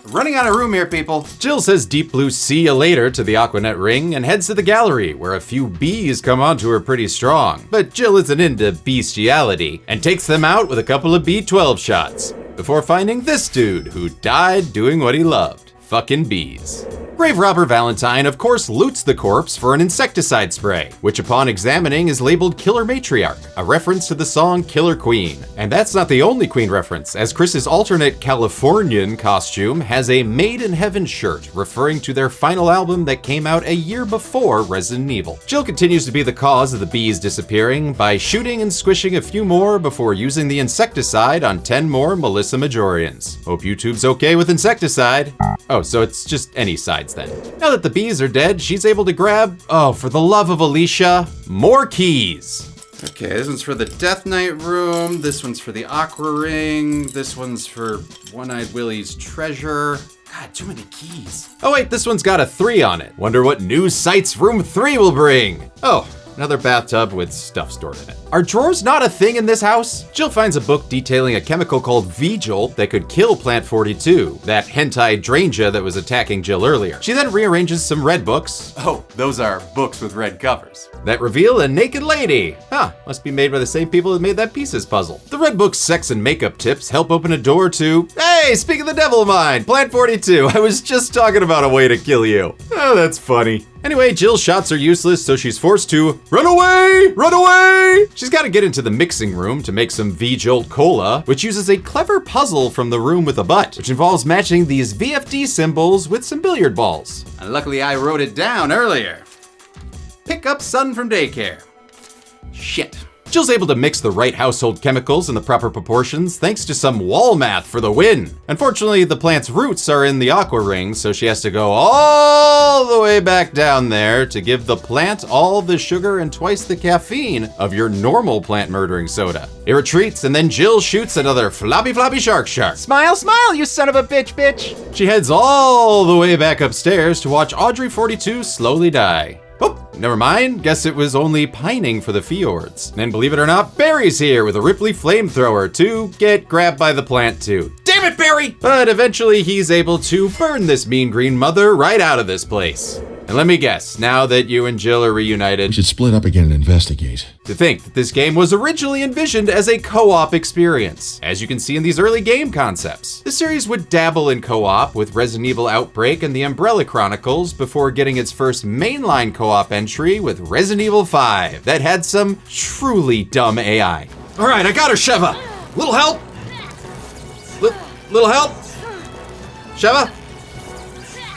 running out of room here, people. Jill says Deep Blue see you later to the Aquanet ring and heads to the gallery, where a few bees come onto her pretty strong. But Jill isn't into bestiality and takes them out with a couple of B12 shots, before finding this dude who died doing what he loved, fucking bees. Grave robber Valentine, of course, loots the corpse for an insecticide spray, which upon examining is labeled Killer Matriarch, a reference to the song Killer Queen. And that's not the only Queen reference, as Chris's alternate Californian costume has a Made in Heaven shirt, referring to their final album that came out a year before Resident Evil. Jill continues to be the cause of the bees disappearing by shooting and squishing a few more before using the insecticide on 10 more Melissa Majorians. Hope YouTube's okay with insecticide. Oh, so it's just any sides then. Now that the bees are dead, she's able to grab, oh, for the love of Alicia, more keys. Okay, this one's for the Death Knight room, this one's for the Aqua Ring, this one's for One-Eyed Willie's treasure. God, too many keys. Oh wait, this one's got a 3 on it. Wonder what new sights room 3 will bring. Oh, another bathtub with stuff stored in it. Are drawers not a thing in this house? Jill finds a book detailing a chemical called V-Jolt that could kill Plant 42, that hentai Dranger that was attacking Jill earlier. She then rearranges some red books. Oh, those are books with red covers. That reveal a naked lady. Huh, must be made by the same people that made that Pieces puzzle. The red book's sex and makeup tips help open a door to, hey, speak of the devil mind, Plant 42, I was just talking about a way to kill you. Oh, that's funny. Anyway, Jill's shots are useless, so she's forced to run away! Run away! She's got to get into the mixing room to make some V-Jolt Cola, which uses a clever puzzle from the room with a butt, which involves matching these VFD symbols with some billiard balls. And luckily I wrote it down earlier. Pick up son from daycare. Shit. Jill's able to mix the right household chemicals in the proper proportions thanks to some wall math for the win. Unfortunately, the plant's roots are in the aqua ring, so she has to go all the way back down there to give the plant all the sugar and twice the caffeine of your normal plant murdering soda. It retreats, and then Jill shoots another floppy shark. Smile, smile, you son of a bitch. She heads all the way back upstairs to watch Audrey 42 slowly die. Oh, never mind. Guess it was only pining for the fjords. And believe it or not, Barry's here with a Ripley flamethrower to get grabbed by the plant too. Damn it, Barry! But eventually he's able to burn this mean green mother right out of this place. And let me guess, now that you and Jill are reunited, We should split up again and investigate. to think that this game was originally envisioned as a co-op experience, as you can see in these early game concepts. The series would dabble in co-op with Resident Evil Outbreak and the Umbrella Chronicles before getting its first mainline co-op entry with Resident Evil 5 that had some truly dumb AI. All right, I got her, Sheva. Little help? Little help? Sheva?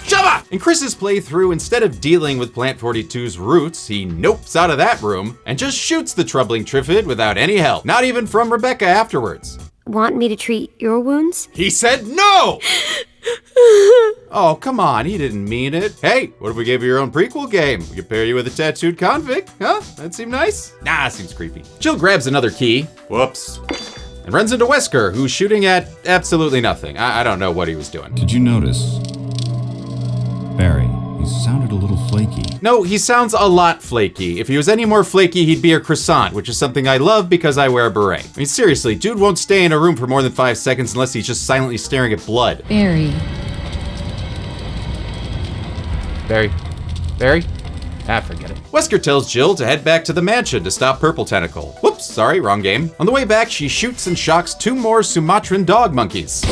Sheva! In Chris's playthrough, instead of dealing with Plant 42's roots, he nopes out of that room and just shoots the troubling Triffid without any help, not even from Rebecca afterwards. Want me to treat your wounds? He said no! Oh, come on, he didn't mean it. Hey, what if we gave you your own prequel game? We could pair you with a tattooed convict, huh? That seem nice? Nah, seems creepy. Jill grabs another key. Whoops. And runs into Wesker, who's shooting at absolutely nothing. I don't know what he was doing. Did you notice? Barry, he sounded a little flaky. No, he sounds a lot flaky. If he was any more flaky, he'd be a croissant, which is something I love because I wear a beret. I mean, seriously, dude won't stay in a room for more than 5 seconds unless he's just silently staring at blood. Barry. Barry? Ah, forget it. Wesker tells Jill to head back to the mansion to stop Purple Tentacle. Whoops, sorry, wrong game. On the way back, she shoots and shocks 2 more Sumatran dog monkeys.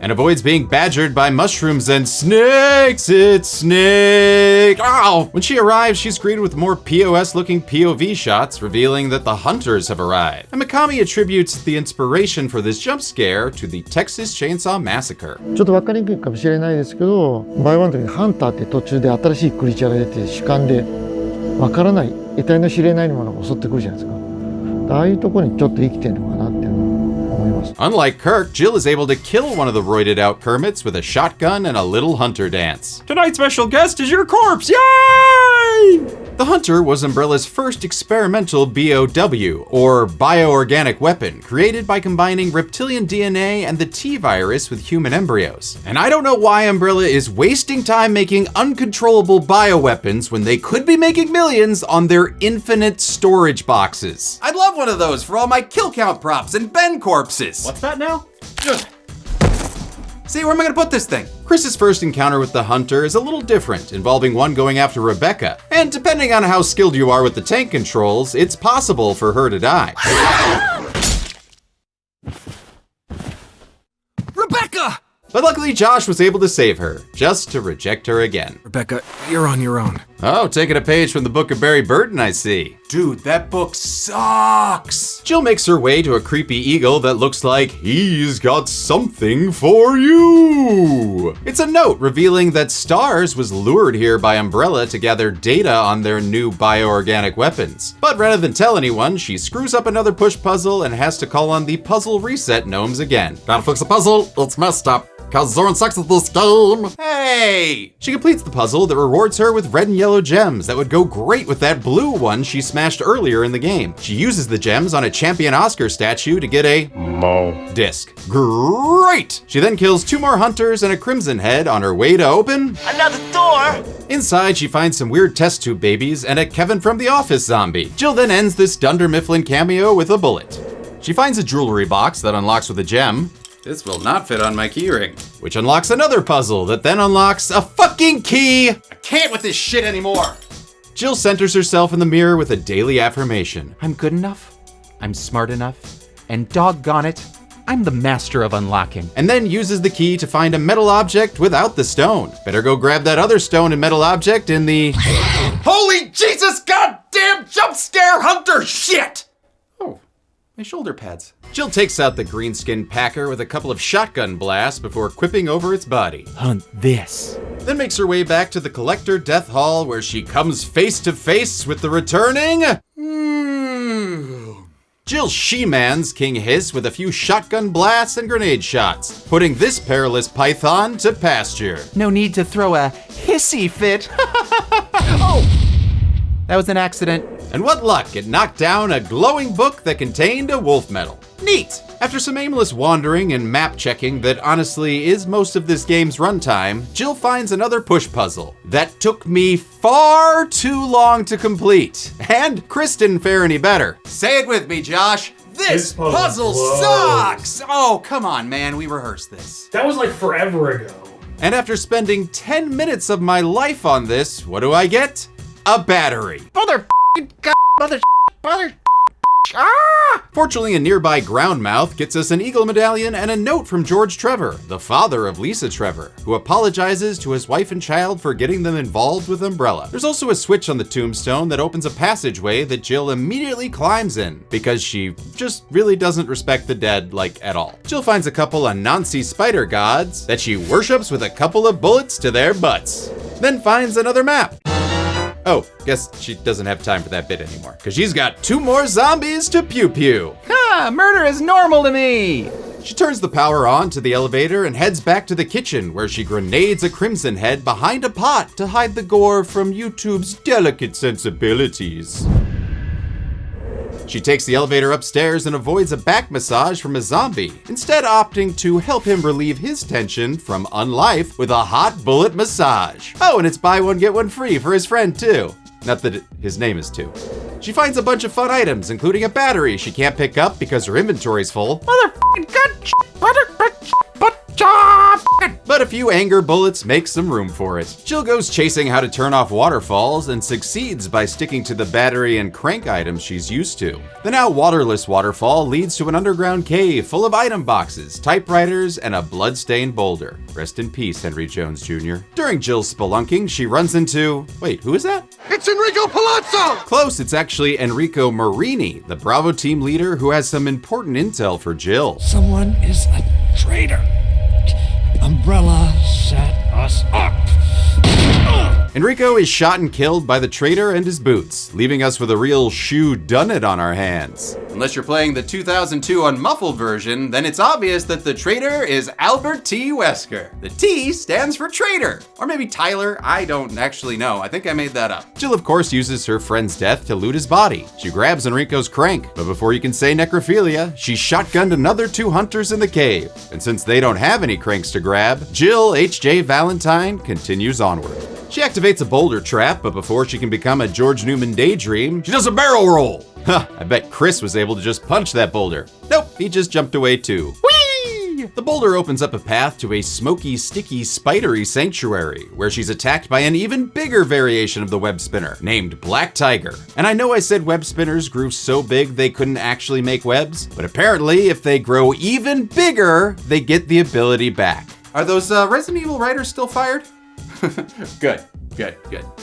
And avoids being badgered by mushrooms and snakes. It's snake. Ow! When she arrives, she's greeted with more POS-looking POV shots, revealing that the hunters have arrived. And Mikami attributes the inspiration for this jump scare to the Texas Chainsaw Massacre. ちょっと分かりにくいかもしれないですけど、バイワンの時にハンターって途中で新しいクリーチャーが出て主観で分からない得体の知れないものが襲ってくるじゃないですか。ああいうところにちょっと生きてるのかなっていうのを思います。 Unlike Kirk, Jill is able to kill one of the roided out Kermits with a shotgun and a little hunter dance. Tonight's special guest is your corpse. Yay! The Hunter was Umbrella's first experimental BOW, or bioorganic weapon, created by combining reptilian DNA and the T-virus with human embryos. And I don't know why Umbrella is wasting time making uncontrollable bioweapons when they could be making millions on their infinite storage boxes. I'd love one of those for all my kill count props and Ben corpses. What's that now? See, where am I gonna put this thing? Chris's first encounter with the hunter is a little different, involving one going after Rebecca. And depending on how skilled you are with the tank controls, it's possible for her to die. Rebecca! But luckily Josh was able to save her, just to reject her again. Rebecca, you're on your own. Oh, taking a page from the book of Barry Burton, I see. Dude, that book sucks! Jill makes her way to a creepy eagle that looks like he's got something for you. It's a note revealing that Stars was lured here by Umbrella to gather data on their new bioorganic weapons. But rather than tell anyone, she screws up another push puzzle and has to call on the puzzle reset gnomes again. Gotta fix the puzzle, it's messed up. Cause Zoran sucks at this game. Hey! She completes the puzzle that rewards her with red and yellow gems that would go great with that blue one she smashed earlier in the game. She uses the gems on a Champion Oscar statue to get a disc. Great! She then kills 2 more hunters and a crimson head on her way to open another door. Inside, she finds some weird test tube babies and a Kevin from The Office zombie. Jill then ends this Dunder Mifflin cameo with a bullet. She finds a jewelry box that unlocks with a gem. This will not fit on my keyring. Which unlocks another puzzle that then unlocks a fucking key! I can't with this shit anymore! Jill centers herself in the mirror with a daily affirmation. I'm good enough, I'm smart enough, and doggone it, I'm the master of unlocking. And then uses the key to find a metal object without the stone. Better go grab that other stone and metal object in the... Holy Jesus goddamn jump scare hunter shit! Oh, my shoulder pads. Jill takes out the greenskin packer with a couple of shotgun blasts before quipping over its body. Hunt this. Then makes her way back to the Collector Death Hall where she comes face to face with the returning... Jill she-mans King Hiss with a few shotgun blasts and grenade shots, putting this perilous python to pasture. No need to throw a hissy fit. Oh! That was an accident. And what luck, it knocked down a glowing book that contained a wolf medal. Neat! After some aimless wandering and map checking that honestly is most of this game's runtime, Jill finds another push puzzle that took me far too long to complete. And Chris didn't fare any better. Say it with me, Josh. This puzzle sucks! Oh, come on, man, we rehearsed this. That was like forever ago. And after spending 10 minutes of my life on this, what do I get? A battery. Mother Fortunately, a nearby groundmouth gets us an eagle medallion and a note from George Trevor, the father of Lisa Trevor, who apologizes to his wife and child for getting them involved with Umbrella. There's also a switch on the tombstone that opens a passageway that Jill immediately climbs in, because she just really doesn't respect the dead, like, at all. Jill finds a couple of Nancy spider gods that she worships with a couple of bullets to their butts. Then finds another map. Oh, guess she doesn't have time for that bit anymore, because she's got 2 more zombies to pew-pew. Ha! Murder is normal to me! She turns the power on to the elevator and heads back to the kitchen, where she grenades a crimson head behind a pot to hide the gore from YouTube's delicate sensibilities. She takes the elevator upstairs and avoids a back massage from a zombie, instead opting to help him relieve his tension from unlife with a hot bullet massage. Oh, and it's buy one, get one free for his friend too. Not that his name is too. She finds a bunch of fun items, including a battery she can't pick up because her inventory's full. But a few anger bullets make some room for it. Jill goes chasing how to turn off waterfalls and succeeds by sticking to the battery and crank items she's used to. The now waterless waterfall leads to an underground cave full of item boxes, typewriters, and a blood-stained boulder. Rest in peace, Henry Jones Jr. During Jill's spelunking, she runs into... Wait, who is that? It's Enrico Palazzo! Close, it's actually Enrico Marini, the Bravo team leader who has some important intel for Jill. Someone is a traitor. Umbrella set us up. Enrico is shot and killed by the traitor and his boots, leaving us with a real shoe-done-it on our hands. Unless you're playing the 2002 unmuffled version, then it's obvious that the traitor is Albert T. Wesker. The T stands for traitor. Or maybe Tyler, I don't actually know. I think I made that up. Jill, of course, uses her friend's death to loot his body. She grabs Enrico's crank, but before you can say necrophilia, she shotgunned another 2 hunters in the cave. And since they don't have any cranks to grab, Jill H.J. Valentine continues onward. She activates a boulder trap, but before she can become a George Newman daydream, she does a barrel roll. Huh, I bet Chris was able to just punch that boulder. Nope, he just jumped away too. Whee! The boulder opens up a path to a smoky, sticky, spidery sanctuary, where she's attacked by an even bigger variation of the web spinner, named Black Tiger. And I know I said web spinners grew so big they couldn't actually make webs, but apparently if they grow even bigger, they get the ability back. Are those Resident Evil writers still fired? Good.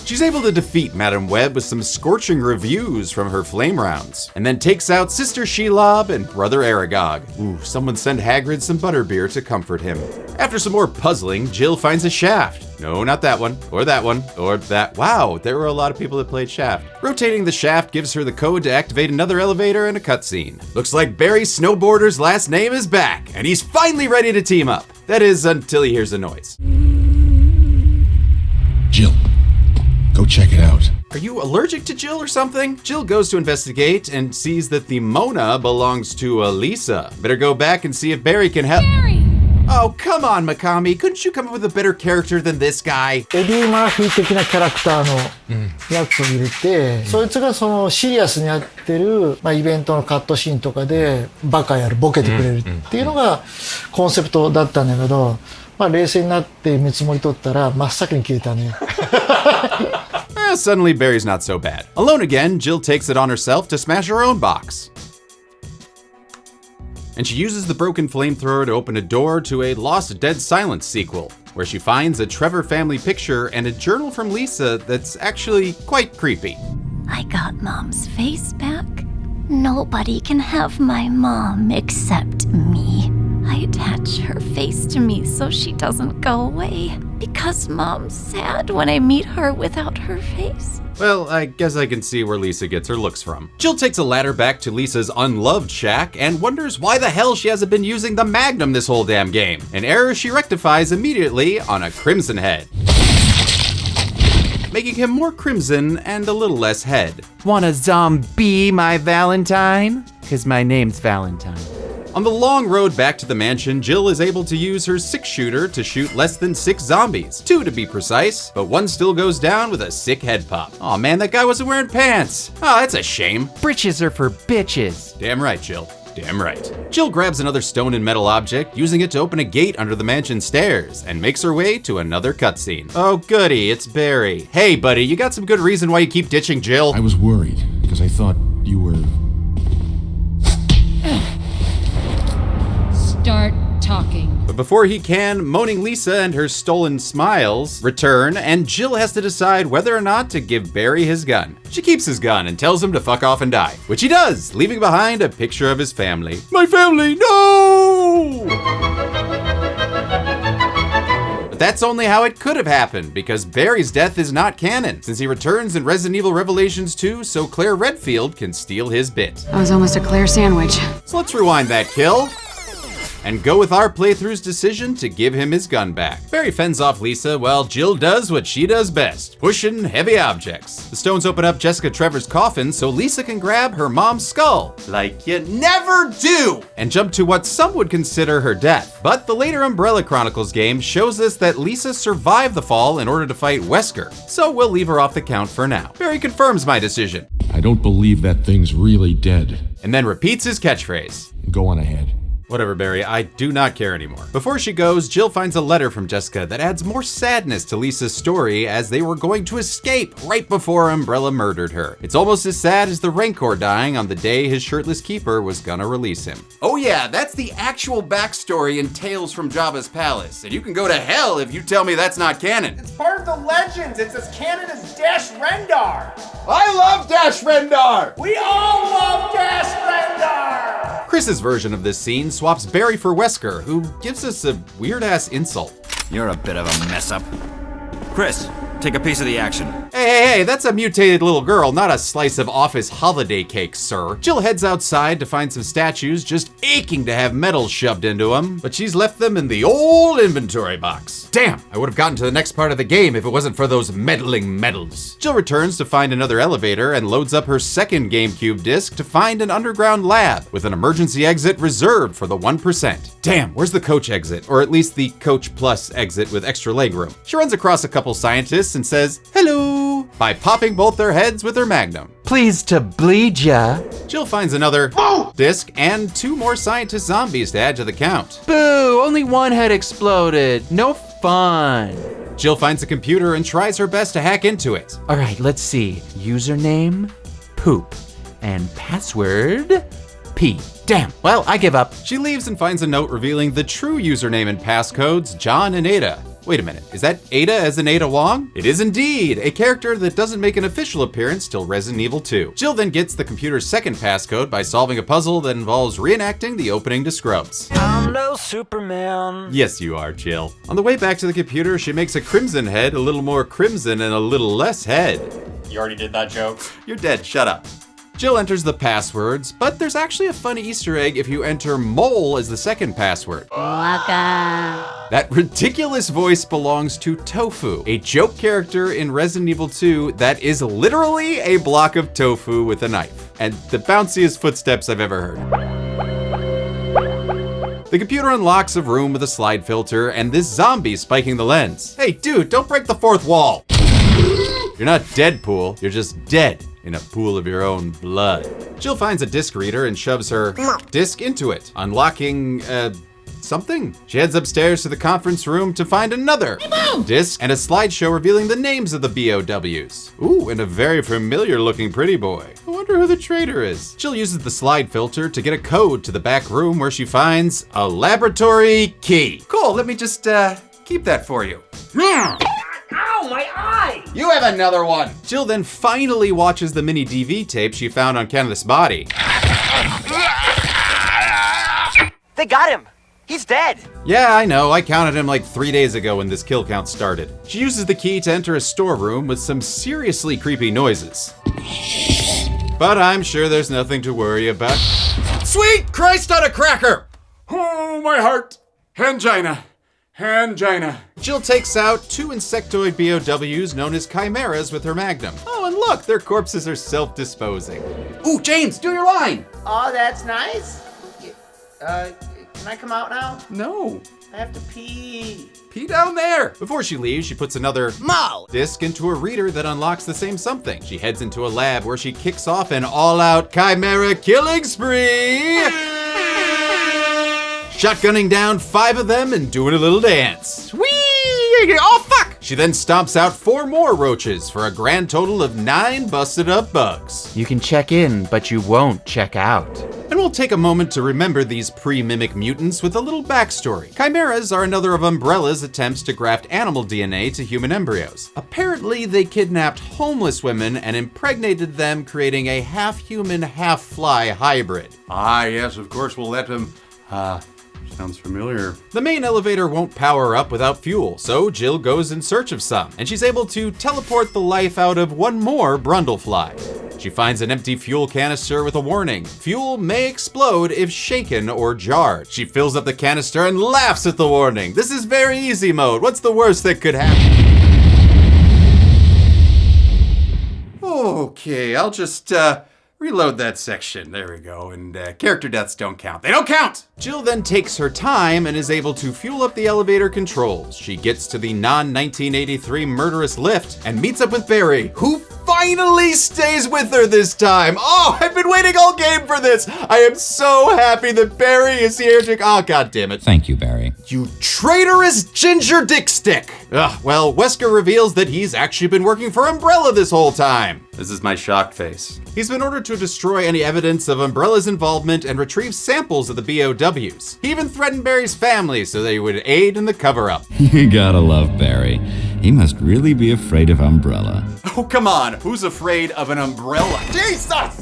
She's able to defeat Madam Web with some scorching reviews from her flame rounds, and then takes out Sister Shelob and Brother Aragog. Ooh, someone send Hagrid some butterbeer to comfort him. After some more puzzling, Jill finds a shaft. No, not that one, or that one, or that. Wow, there were a lot of people that played Shaft. Rotating the shaft gives her the code to activate another elevator and a cutscene. Looks like Barry Snowboarder's last name is back, and he's finally ready to team up. That is, until he hears a noise. Jill, go check it out. Are you allergic to Jill or something? Jill goes to investigate and sees that the Mona belongs to Elisa. Better go back and see if Barry can help. Barry! Oh, come on, Mikami. Couldn't you come up with a better character than this guy? エディ・マーフィー的なキャラクターのやつを入れて、そいつがそのシリアスにやってる、イベントのカットシーンとかでボケてくれるっていうのがコンセプトだったんだけど、冷静になって見積もり取ったら真っ先に消えたね。Suddenly Barry's not so bad. Alone again, Jill takes it on herself to smash her own box. And she uses the broken flamethrower to open a door to a Lost Dead Silence sequel, where she finds a Trevor family picture and a journal from Lisa that's actually quite creepy. I got Mom's face back. Nobody can have my mom except me. I attach her face to me so she doesn't go away. Because Mom's sad when I meet her without her face. Well, I guess I can see where Lisa gets her looks from. Jill takes a ladder back to Lisa's unloved shack and wonders why the hell she hasn't been using the Magnum this whole damn game. An error she rectifies immediately on a Crimson Head, making him more crimson and a little less head. Wanna zombie my Valentine? 'Cause my name's Valentine. On the long road back to the mansion, Jill is able to use her 6-shooter to shoot less than 6 zombies, 2 to be precise, but one still goes down with a sick head pop. Aw man, that guy wasn't wearing pants. Oh, that's a shame. Britches are for bitches. Damn right, Jill. Damn right. Jill grabs another stone and metal object, using it to open a gate under the mansion stairs, and makes her way to another cutscene. Oh goody, it's Barry. Hey buddy, you got some good reason why you keep ditching Jill? I was worried, because I thought you were... Start talking. But before he can, moaning Lisa and her stolen smiles return, and Jill has to decide whether or not to give Barry his gun. She keeps his gun and tells him to fuck off and die, which he does, leaving behind a picture of his family. My family, no! But that's only how it could have happened, because Barry's death is not canon, since he returns in Resident Evil Revelations 2 so Claire Redfield can steal his bit. I was almost a Claire sandwich. So let's rewind that kill and go with our playthrough's decision to give him his gun back. Barry fends off Lisa while Jill does what she does best, pushing heavy objects. The stones open up Jessica Trevor's coffin so Lisa can grab her mom's skull, like you never do, and jump to what some would consider her death. But the later Umbrella Chronicles game shows us that Lisa survived the fall in order to fight Wesker, so we'll leave her off the count for now. Barry confirms my decision. I don't believe that thing's really dead. And then repeats his catchphrase. Go on ahead. Whatever, Barry, I do not care anymore. Before she goes, Jill finds a letter from Jessica that adds more sadness to Lisa's story as they were going to escape right before Umbrella murdered her. It's almost as sad as the Rancor dying on the day his shirtless keeper was gonna release him. Oh yeah, that's the actual backstory in Tales from Jabba's Palace, and you can go to hell if you tell me that's not canon. It's part of the legends. It's as canon as Dash Rendar. I love Dash Rendar. We all love Dash Rendar. Chris's version of this scene swaps Barry for Wesker, who gives us a weird-ass insult. You're a bit of a mess-up. Chris, take a piece of the action. Hey, that's a mutated little girl, not a slice of office holiday cake, sir. Jill heads outside to find some statues just aching to have medals shoved into them, but she's left them in the old inventory box. Damn, I would have gotten to the next part of the game if it wasn't for those meddling medals. Jill returns to find another elevator and loads up her second GameCube disc to find an underground lab with an emergency exit reserved for the 1%. Damn, where's the coach exit? Or at least the coach plus exit with extra legroom. She runs across a couple scientists and says, hello. by popping both their heads with her magnum. Pleased to bleed ya. Jill finds another disc and 2 more scientist zombies to add to the count. Boo, only one head exploded. No fun. Jill finds a computer and tries her best to hack into it. All right, let's see. Username, poop. And password, pee. Damn, well, I give up. She leaves and finds a note revealing the true username and passcodes, John and Ada. Wait a minute, is that Ada as in Ada Wong? It is indeed, a character that doesn't make an official appearance till Resident Evil 2. Jill then gets the computer's second passcode by solving a puzzle that involves reenacting the opening to Scrubs. I'm no Superman. Yes, you are, Jill. On the way back to the computer, she makes a crimson head, a little more crimson, and a little less head. You already did that joke. You're dead, shut up. Jill enters the passwords, but there's actually a funny Easter egg if you enter mole as the second password. That ridiculous voice belongs to Tofu, a joke character in Resident Evil 2 that is literally a block of tofu with a knife, and the bounciest footsteps I've ever heard. The computer unlocks a room with a slide filter and this zombie spiking the lens. Hey dude, don't break the fourth wall. You're not Deadpool, you're just dead in a pool of your own blood. Jill finds a disc reader and shoves her disc into it, unlocking, something. She heads upstairs to the conference room to find another disc and a slideshow revealing the names of the BOWs. Ooh, and a very familiar looking pretty boy. I wonder who the traitor is. Jill uses the slide filter to get a code to the back room where she finds a laboratory key. Cool, let me just, keep that for you. Ow, my eye! You have another one! Jill then finally watches the mini DV tape she found on Kenneth's body. They got him! He's dead! Yeah, I know. I counted him like 3 days ago when this kill count started. She uses the key to enter a storeroom with some seriously creepy noises. But I'm sure there's nothing to worry about. Sweet Christ on a cracker! Oh, my heart. Angina. Angina. Jill takes out 2 insectoid BOWs known as Chimeras with her magnum. Oh, and look, their corpses are self-disposing. Ooh, James, do your line! Oh, that's nice. Can I come out now? No. I have to pee. Pee down there! Before she leaves, she puts another disc into a reader that unlocks the same something. She heads into a lab where she kicks off an all-out Chimera killing spree! Shotgunning down 5 of them and doing a little dance. Whee! Oh, fuck! She then stomps out 4 more roaches for a grand total of 9 busted up bugs. You can check in, but you won't check out. And we'll take a moment to remember these pre-mimic mutants with a little backstory. Chimeras are another of Umbrella's attempts to graft animal DNA to human embryos. Apparently, they kidnapped homeless women and impregnated them, creating a half-human, half-fly hybrid. Ah, yes, of course, we'll let them, sounds familiar. The main elevator won't power up without fuel, so Jill goes in search of some, and she's able to teleport the life out of one more Brundlefly. She finds an empty fuel canister with a warning. Fuel may explode if shaken or jarred. She fills up the canister and laughs at the warning. This is very easy mode. What's the worst that could happen? Okay, I'll just, reload that section. There we go. And character deaths don't count. They don't count! Jill then takes her time and is able to fuel up the elevator controls. She gets to the non-1983 murderous lift and meets up with Barry, who finally stays with her this time. Oh, I've been waiting all game for this. I am so happy that Barry is here to... Oh, God damn it. Thank you, Barry. You traitorous ginger dick stick. Ugh, well, Wesker reveals that he's actually been working for Umbrella this whole time. This is my shocked face. He's been ordered to destroy any evidence of Umbrella's involvement and retrieve samples of the BOWs. He even threatened Barry's family so they would aid in the cover-up. You gotta love Barry. He must really be afraid of Umbrella. Oh, come on. Who's afraid of an umbrella? Jesus!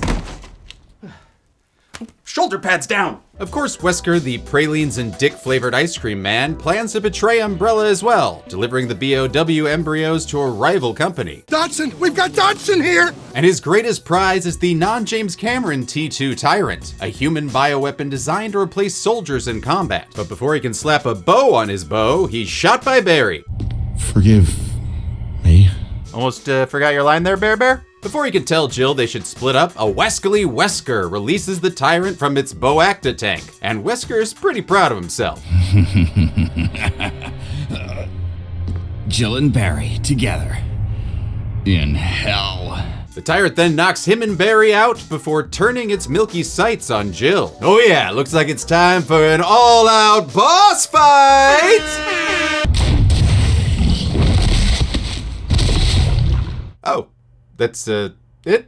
Shoulder pads down. Of course, Wesker, the pralines and dick-flavored ice cream man, plans to betray Umbrella as well, delivering the BOW embryos to a rival company. Dodson! We've got Dodson here! And his greatest prize is the non-James Cameron T2 Tyrant, a human bioweapon designed to replace soldiers in combat. But before he can slap a bow on his bow, he's shot by Barry. Forgive me. Almost forgot your line there, Bear? Before he can tell Jill they should split up, a Weskerly Wesker releases the Tyrant from its Boacta tank, and Wesker is pretty proud of himself. Jill and Barry together. in hell. The Tyrant then knocks him and Barry out before turning its milky sights on Jill. Oh yeah, looks like it's time for an all-out boss fight! Oh, that's, it?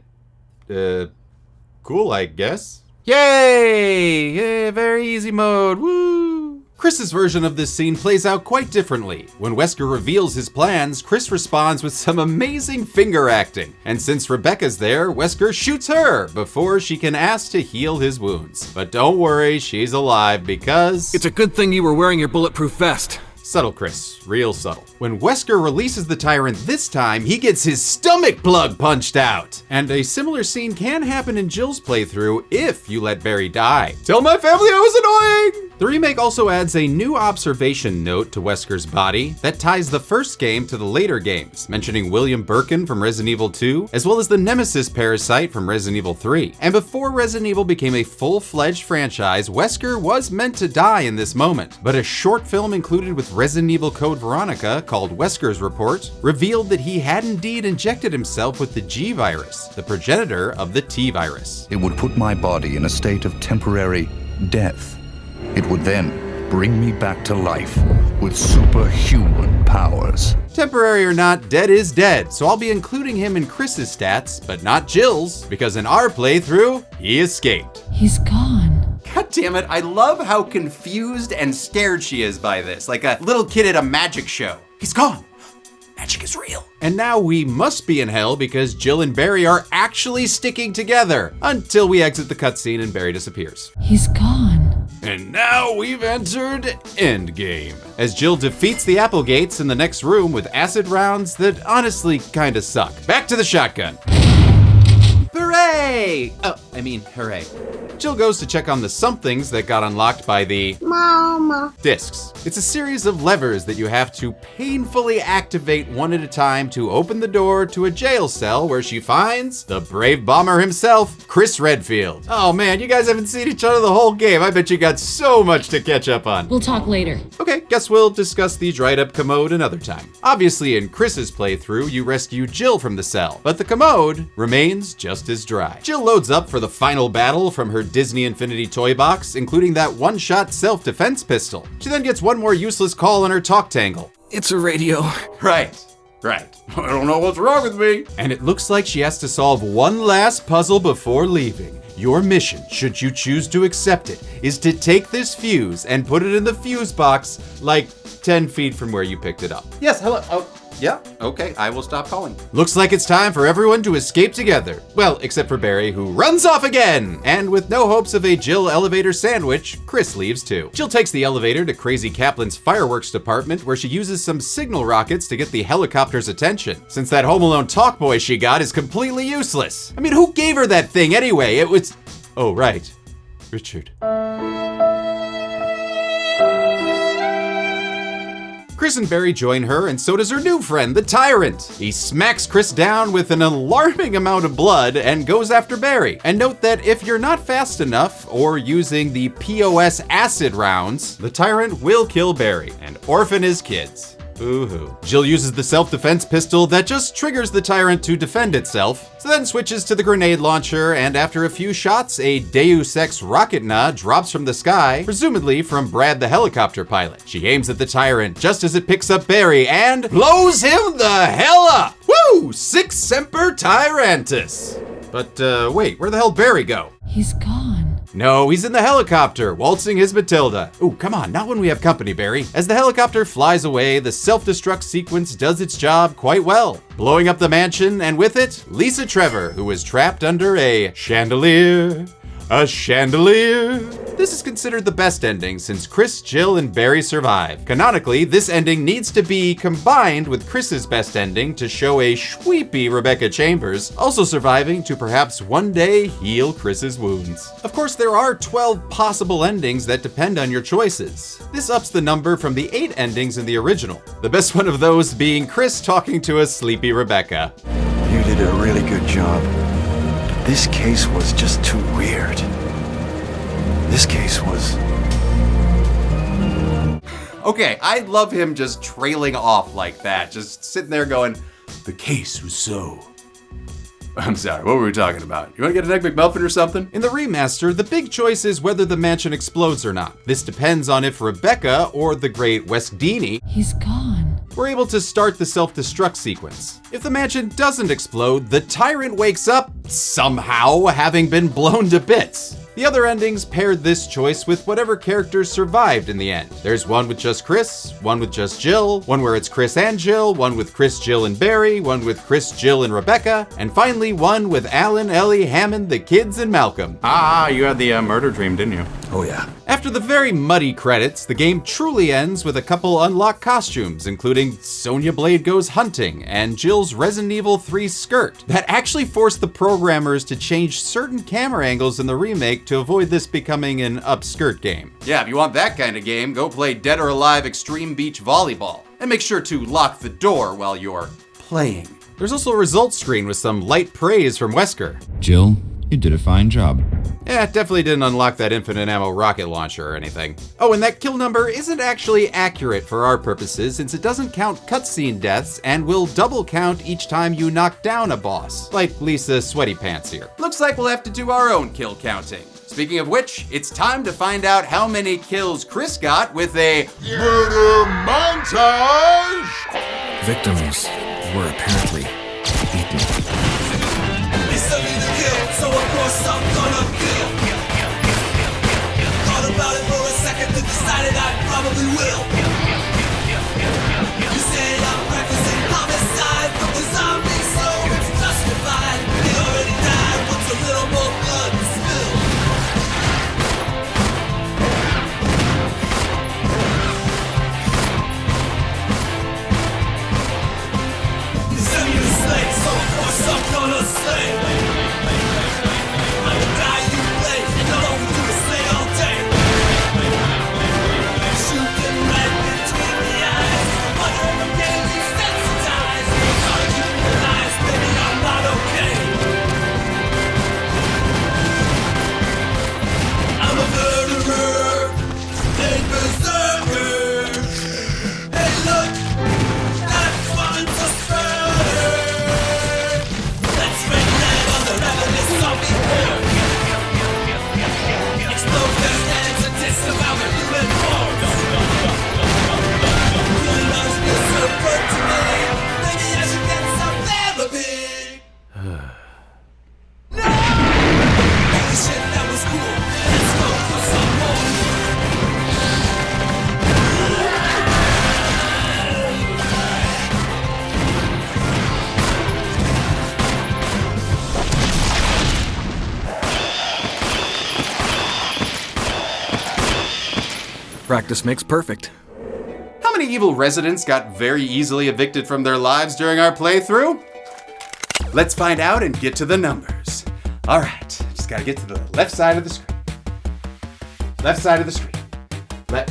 Cool, I guess. Yay! Yeah, very easy mode, woo! Chris's version of this scene plays out quite differently. When Wesker reveals his plans, Chris responds with some amazing finger acting. And since Rebecca's there, Wesker shoots her before she can ask to heal his wounds. But don't worry, she's alive because... It's a good thing you were wearing your bulletproof vest. Subtle, Chris. Real subtle. When Wesker releases the Tyrant this time, he gets his stomach plug punched out. And a similar scene can happen in Jill's playthrough if you let Barry die. Tell my family I was annoying! The remake also adds a new observation note to Wesker's body that ties the first game to the later games, mentioning William Birkin from Resident Evil 2, as well as the Nemesis parasite from Resident Evil 3. And before Resident Evil became a full-fledged franchise, Wesker was meant to die in this moment, but a short film included with Resident Evil Code Veronica, called Wesker's Report, revealed that he had indeed injected himself with the G virus, the progenitor of the T virus. It would put my body in a state of temporary death. It would then bring me back to life with superhuman powers. Temporary or not, dead is dead, so I'll be including him in Chris's stats, but not Jill's, because in our playthrough, he escaped. He's gone. God damn it, I love how confused and scared she is by this, like a little kid at a magic show. He's gone. Magic is real. And now we must be in hell because Jill and Barry are actually sticking together until we exit the cutscene and Barry disappears. He's gone. And now we've entered Endgame, as Jill defeats the Applegates in the next room with acid rounds that honestly kinda suck. Back to the shotgun. Hooray! Hooray. Jill goes to check on the somethings that got unlocked by the Mama discs. It's a series of levers that you have to painfully activate one at a time to open the door to a jail cell where she finds the brave bomber himself, Chris Redfield. Oh man, you guys haven't seen each other the whole game. I bet you got so much to catch up on. We'll talk later. Okay, guess we'll discuss the dried up commode another time. Obviously in Chris's playthrough, you rescue Jill from the cell, but the commode remains just as dry. Jill loads up for the final battle from her Disney Infinity toy box, including that one-shot self-defense pistol. She then gets one more useless call on her talk tangle. It's a radio. Right. I don't know what's wrong with me. And it looks like she has to solve one last puzzle before leaving. Your mission, should you choose to accept it, is to take this fuse and put it in the fuse box like 10 feet from where you picked it up. Yes, hello. Oh, yeah, okay, I will stop calling. Looks like it's time for everyone to escape together. Well, except for Barry, who runs off again. And with no hopes of a Jill elevator sandwich, Chris leaves too. Jill takes the elevator to Crazy Kaplan's fireworks department, where she uses some signal rockets to get the helicopter's attention, since that Home Alone talk boy she got is completely useless. I mean, who gave her that thing anyway? It was... Oh, right. Richard. Chris and Barry join her, and so does her new friend, the Tyrant. He smacks Chris down with an alarming amount of blood and goes after Barry. And note that if you're not fast enough or using the POS acid rounds, the Tyrant will kill Barry and orphan his kids. Boo-hoo. Jill uses the self-defense pistol that just triggers the Tyrant to defend itself, so then switches to the grenade launcher, and after a few shots, a Deus Ex rocket nod drops from the sky, presumably from Brad the helicopter pilot. She aims at the Tyrant just as it picks up Barry and blows him the hell up! Woo! Sic Semper Tyrantus! But wait, where the hell Barry go? He's gone. No, he's in the helicopter, waltzing his Matilda. Ooh, come on, not when we have company, Barry. As the helicopter flies away, the self-destruct sequence does its job quite well, blowing up the mansion, and with it, Lisa Trevor, who is trapped under a chandelier. A chandelier. This is considered the best ending since Chris, Jill, and Barry survive. Canonically, this ending needs to be combined with Chris's best ending to show a sweepy Rebecca Chambers also surviving to perhaps one day heal Chris's wounds. Of course, there are 12 possible endings that depend on your choices. This ups the number from the 8 endings in the original. The best one of those being Chris talking to a sleepy Rebecca. You did a really good job. This case was just too weird. This case was... Okay, I love him just trailing off like that, just sitting there going, The case was so... I'm sorry, what were we talking about? You want to get an Egg McMuffin or something? In the remaster, the big choice is whether the mansion explodes or not. This depends on if Rebecca or the great Westdini He's gone. were able to start the self-destruct sequence. If the mansion doesn't explode, the Tyrant wakes up, somehow, having been blown to bits. The other endings paired this choice with whatever characters survived in the end. There's one with just Chris, one with just Jill, one where it's Chris and Jill, one with Chris, Jill, and Barry, one with Chris, Jill, and Rebecca, and finally one with Alan, Ellie, Hammond, the kids, and Malcolm. Ah, you had the murder dream, didn't you? Oh yeah. After the very muddy credits, the game truly ends with a couple unlocked costumes, including Sonya Blade Goes Hunting and Jill's Resident Evil 3 skirt, that actually forced the programmers to change certain camera angles in the remake to avoid this becoming an upskirt game. Yeah, if you want that kind of game, go play Dead or Alive Extreme Beach Volleyball. And make sure to lock the door while you're playing. There's also a results screen with some light praise from Wesker. Jill, you did a fine job. Yeah, it definitely didn't unlock that infinite ammo rocket launcher or anything. Oh, and that kill number isn't actually accurate for our purposes since it doesn't count cutscene deaths and will double count each time you knock down a boss, like Lisa Sweaty Pants here. Looks like we'll have to do our own kill counting. Speaking of which, it's time to find out how many kills Chris got with a murder montage! Victims were apparently eaten. So of course I'm gonna kill. Thought about it for a second, then decided I probably will. You said I'm practicing homicide from the zombie, so it's justified. He already died, what's a little more blood to spill? You sent me to slay, so of course I'm gonna slay. Practice makes perfect. How many evil residents got very easily evicted from their lives during our playthrough? Let's find out and get to the numbers. Alright, just gotta get to the left side of the screen. Left side of the screen.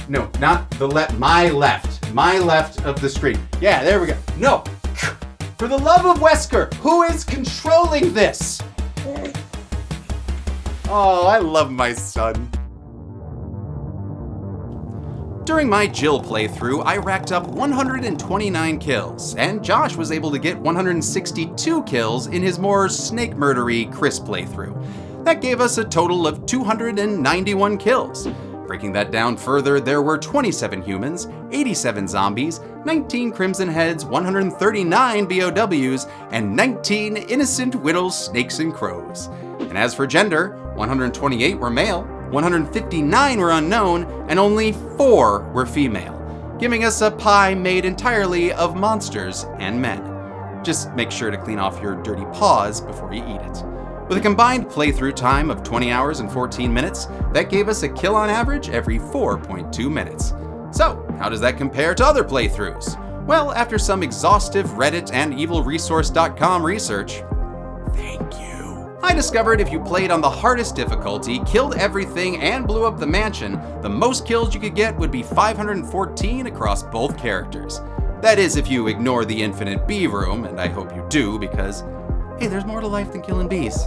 No, not the left, my left. My left of the screen. Yeah, there we go. No! For the love of Wesker, who is controlling this? Oh, I love my son. During my Jill playthrough, I racked up 129 kills, and Josh was able to get 162 kills in his more snake murdery Chris playthrough. That gave us a total of 291 kills. Breaking that down further, there were 27 humans, 87 zombies, 19 Crimson Heads, 139 BOWs, and 19 innocent widows, snakes, and crows. And as for gender, 128 were male, 159 were unknown, and only 4 were female, giving us a pie made entirely of monsters and men. Just make sure to clean off your dirty paws before you eat it. With a combined playthrough time of 20 hours and 14 minutes, that gave us a kill on average every 4.2 minutes. So, how does that compare to other playthroughs? Well, after some exhaustive Reddit and evilresource.com research, I discovered if you played on the hardest difficulty, killed everything, and blew up the mansion, the most kills you could get would be 514 across both characters. That is if you ignore the infinite bee room, and I hope you do because, hey, there's more to life than killing bees.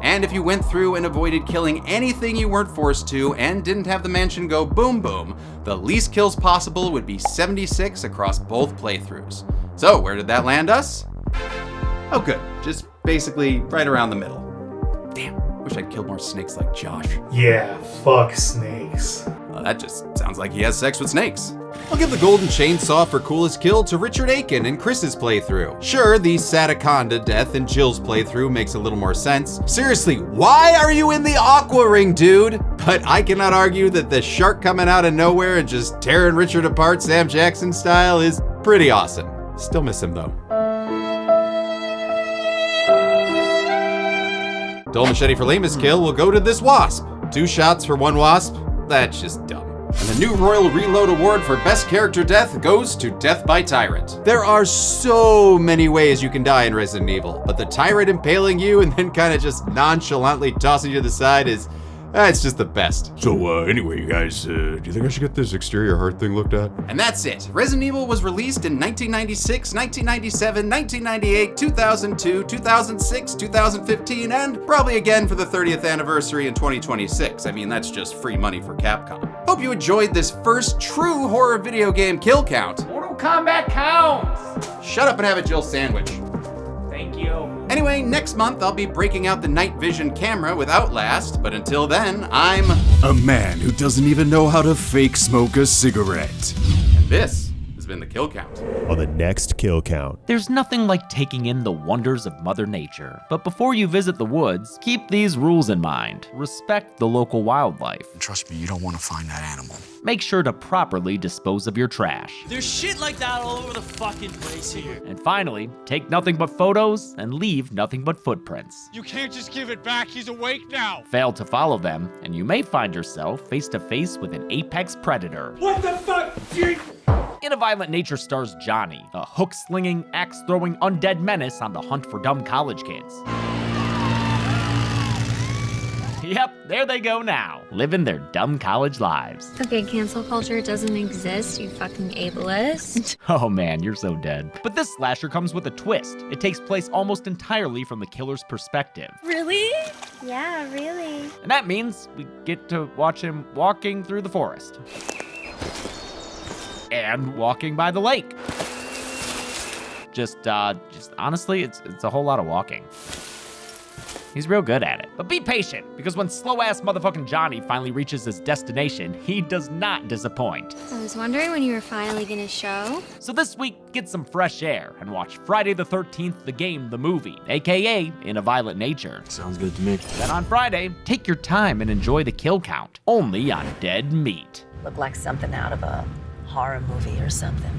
And if you went through and avoided killing anything you weren't forced to and didn't have the mansion go boom boom, the least kills possible would be 76 across both playthroughs. So where did that land us? Oh good, just basically right around the middle. Damn, wish I'd killed more snakes like Josh. Yeah, fuck snakes. Well, that just sounds like he has sex with snakes. I'll give the golden chainsaw for coolest kill to Richard Aiken in Chris's playthrough. Sure, the Sataconda death in Jill's playthrough makes a little more sense. Seriously, why are you in the aqua ring, dude? But I cannot argue that the shark coming out of nowhere and just tearing Richard apart Sam Jackson style is pretty awesome. Still miss him though. Dull machete for lamest kill will go to this wasp. 2 shots for 1 wasp? That's just dumb. And the new Royal Reload Award for Best Character Death goes to Death by Tyrant. There are so many ways you can die in Resident Evil, but the Tyrant impaling you and then kind of just nonchalantly tossing you to the side is, it's just the best. So anyway, you guys, do you think I should get this exterior heart thing looked at? And that's it. Resident Evil was released in 1996, 1997, 1998, 2002, 2006, 2015, and probably again for the 30th anniversary in 2026. I mean, that's just free money for Capcom. Hope you enjoyed this first true horror video game kill count. Mortal Kombat counts! Shut up and have a Jill sandwich. Thank you. Anyway, next month I'll be breaking out the night vision camera with Outlast, but until then, I'm a man who doesn't even know how to fake smoke a cigarette. And this has been the Kill Count. On the next Kill Count. There's nothing like taking in the wonders of Mother Nature. But before you visit the woods, keep these rules in mind. Respect the local wildlife. Trust me, you don't want to find that animal. Make sure to properly dispose of your trash. There's shit like that all over the fucking place here. And finally, take nothing but photos and leave nothing but footprints. You can't just give it back, he's awake now. Fail to follow them, and you may find yourself face to face with an apex predator. What the fuck? In A Violent Nature stars Johnny, a hook-slinging, axe-throwing undead menace on the hunt for dumb college kids. Yep, there they go now, living their dumb college lives. Okay, cancel culture doesn't exist, you fucking ableist. Oh man, you're so dead. But this slasher comes with a twist. It takes place almost entirely from the killer's perspective. Really? Yeah, really. And that means we get to watch him walking through the forest. And walking by the lake. Just honestly, it's a whole lot of walking. He's real good at it. But be patient, because when slow-ass motherfucking Johnny finally reaches his destination, he does not disappoint. I was wondering when you were finally gonna show. So this week, get some fresh air and watch Friday the 13th, the game, the movie, aka In a Violent Nature. Sounds good to me. Then on Friday, take your time and enjoy the kill count, only on Dead Meat. Look like something out of a horror movie or something.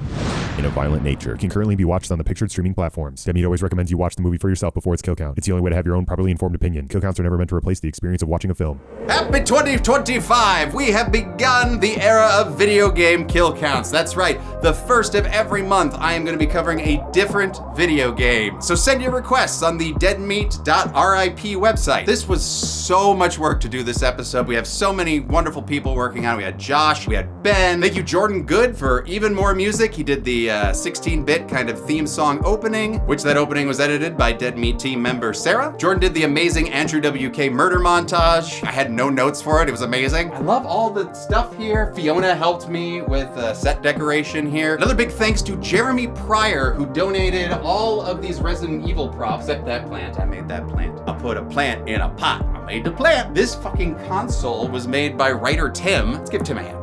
In a Violent Nature can currently be watched on the pictured streaming platforms. Dead Meat always recommends you watch the movie for yourself before its kill count. It's the only way to have your own properly informed opinion. Kill counts are never meant to replace the experience of watching a film. Happy 2025! We have begun the era of video game kill counts. That's right, the first of every month I am going to be covering a different video game. So send your requests on the deadmeat.rip website. This was so much work to do this episode. We have so many wonderful people working on it. We had Josh, we had Ben. Thank you, Jordan Good, for even more music. He did the 16-bit kind of theme song opening, which that opening was edited by Dead Meat team member Sarah. Jordan did the amazing Andrew WK murder montage. I had no notes for it. It was amazing. I love all the stuff here. Fiona helped me with set decoration here. Another big thanks to Jeremy Pryor, who donated all of these Resident Evil props, except that plant. I made that plant. I put a plant in a pot. I made the plant. This fucking console was made by writer Tim. Let's give Tim a hand.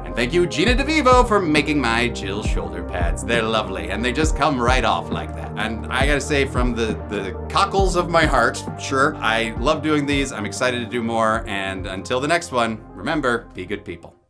And thank you, Gina DeVivo, for making my Jill shoulder pads. They're lovely, and they just come right off like that. And I gotta say, from the cockles of my heart, sure, I love doing these. I'm excited to do more, and until the next one, remember, be good people.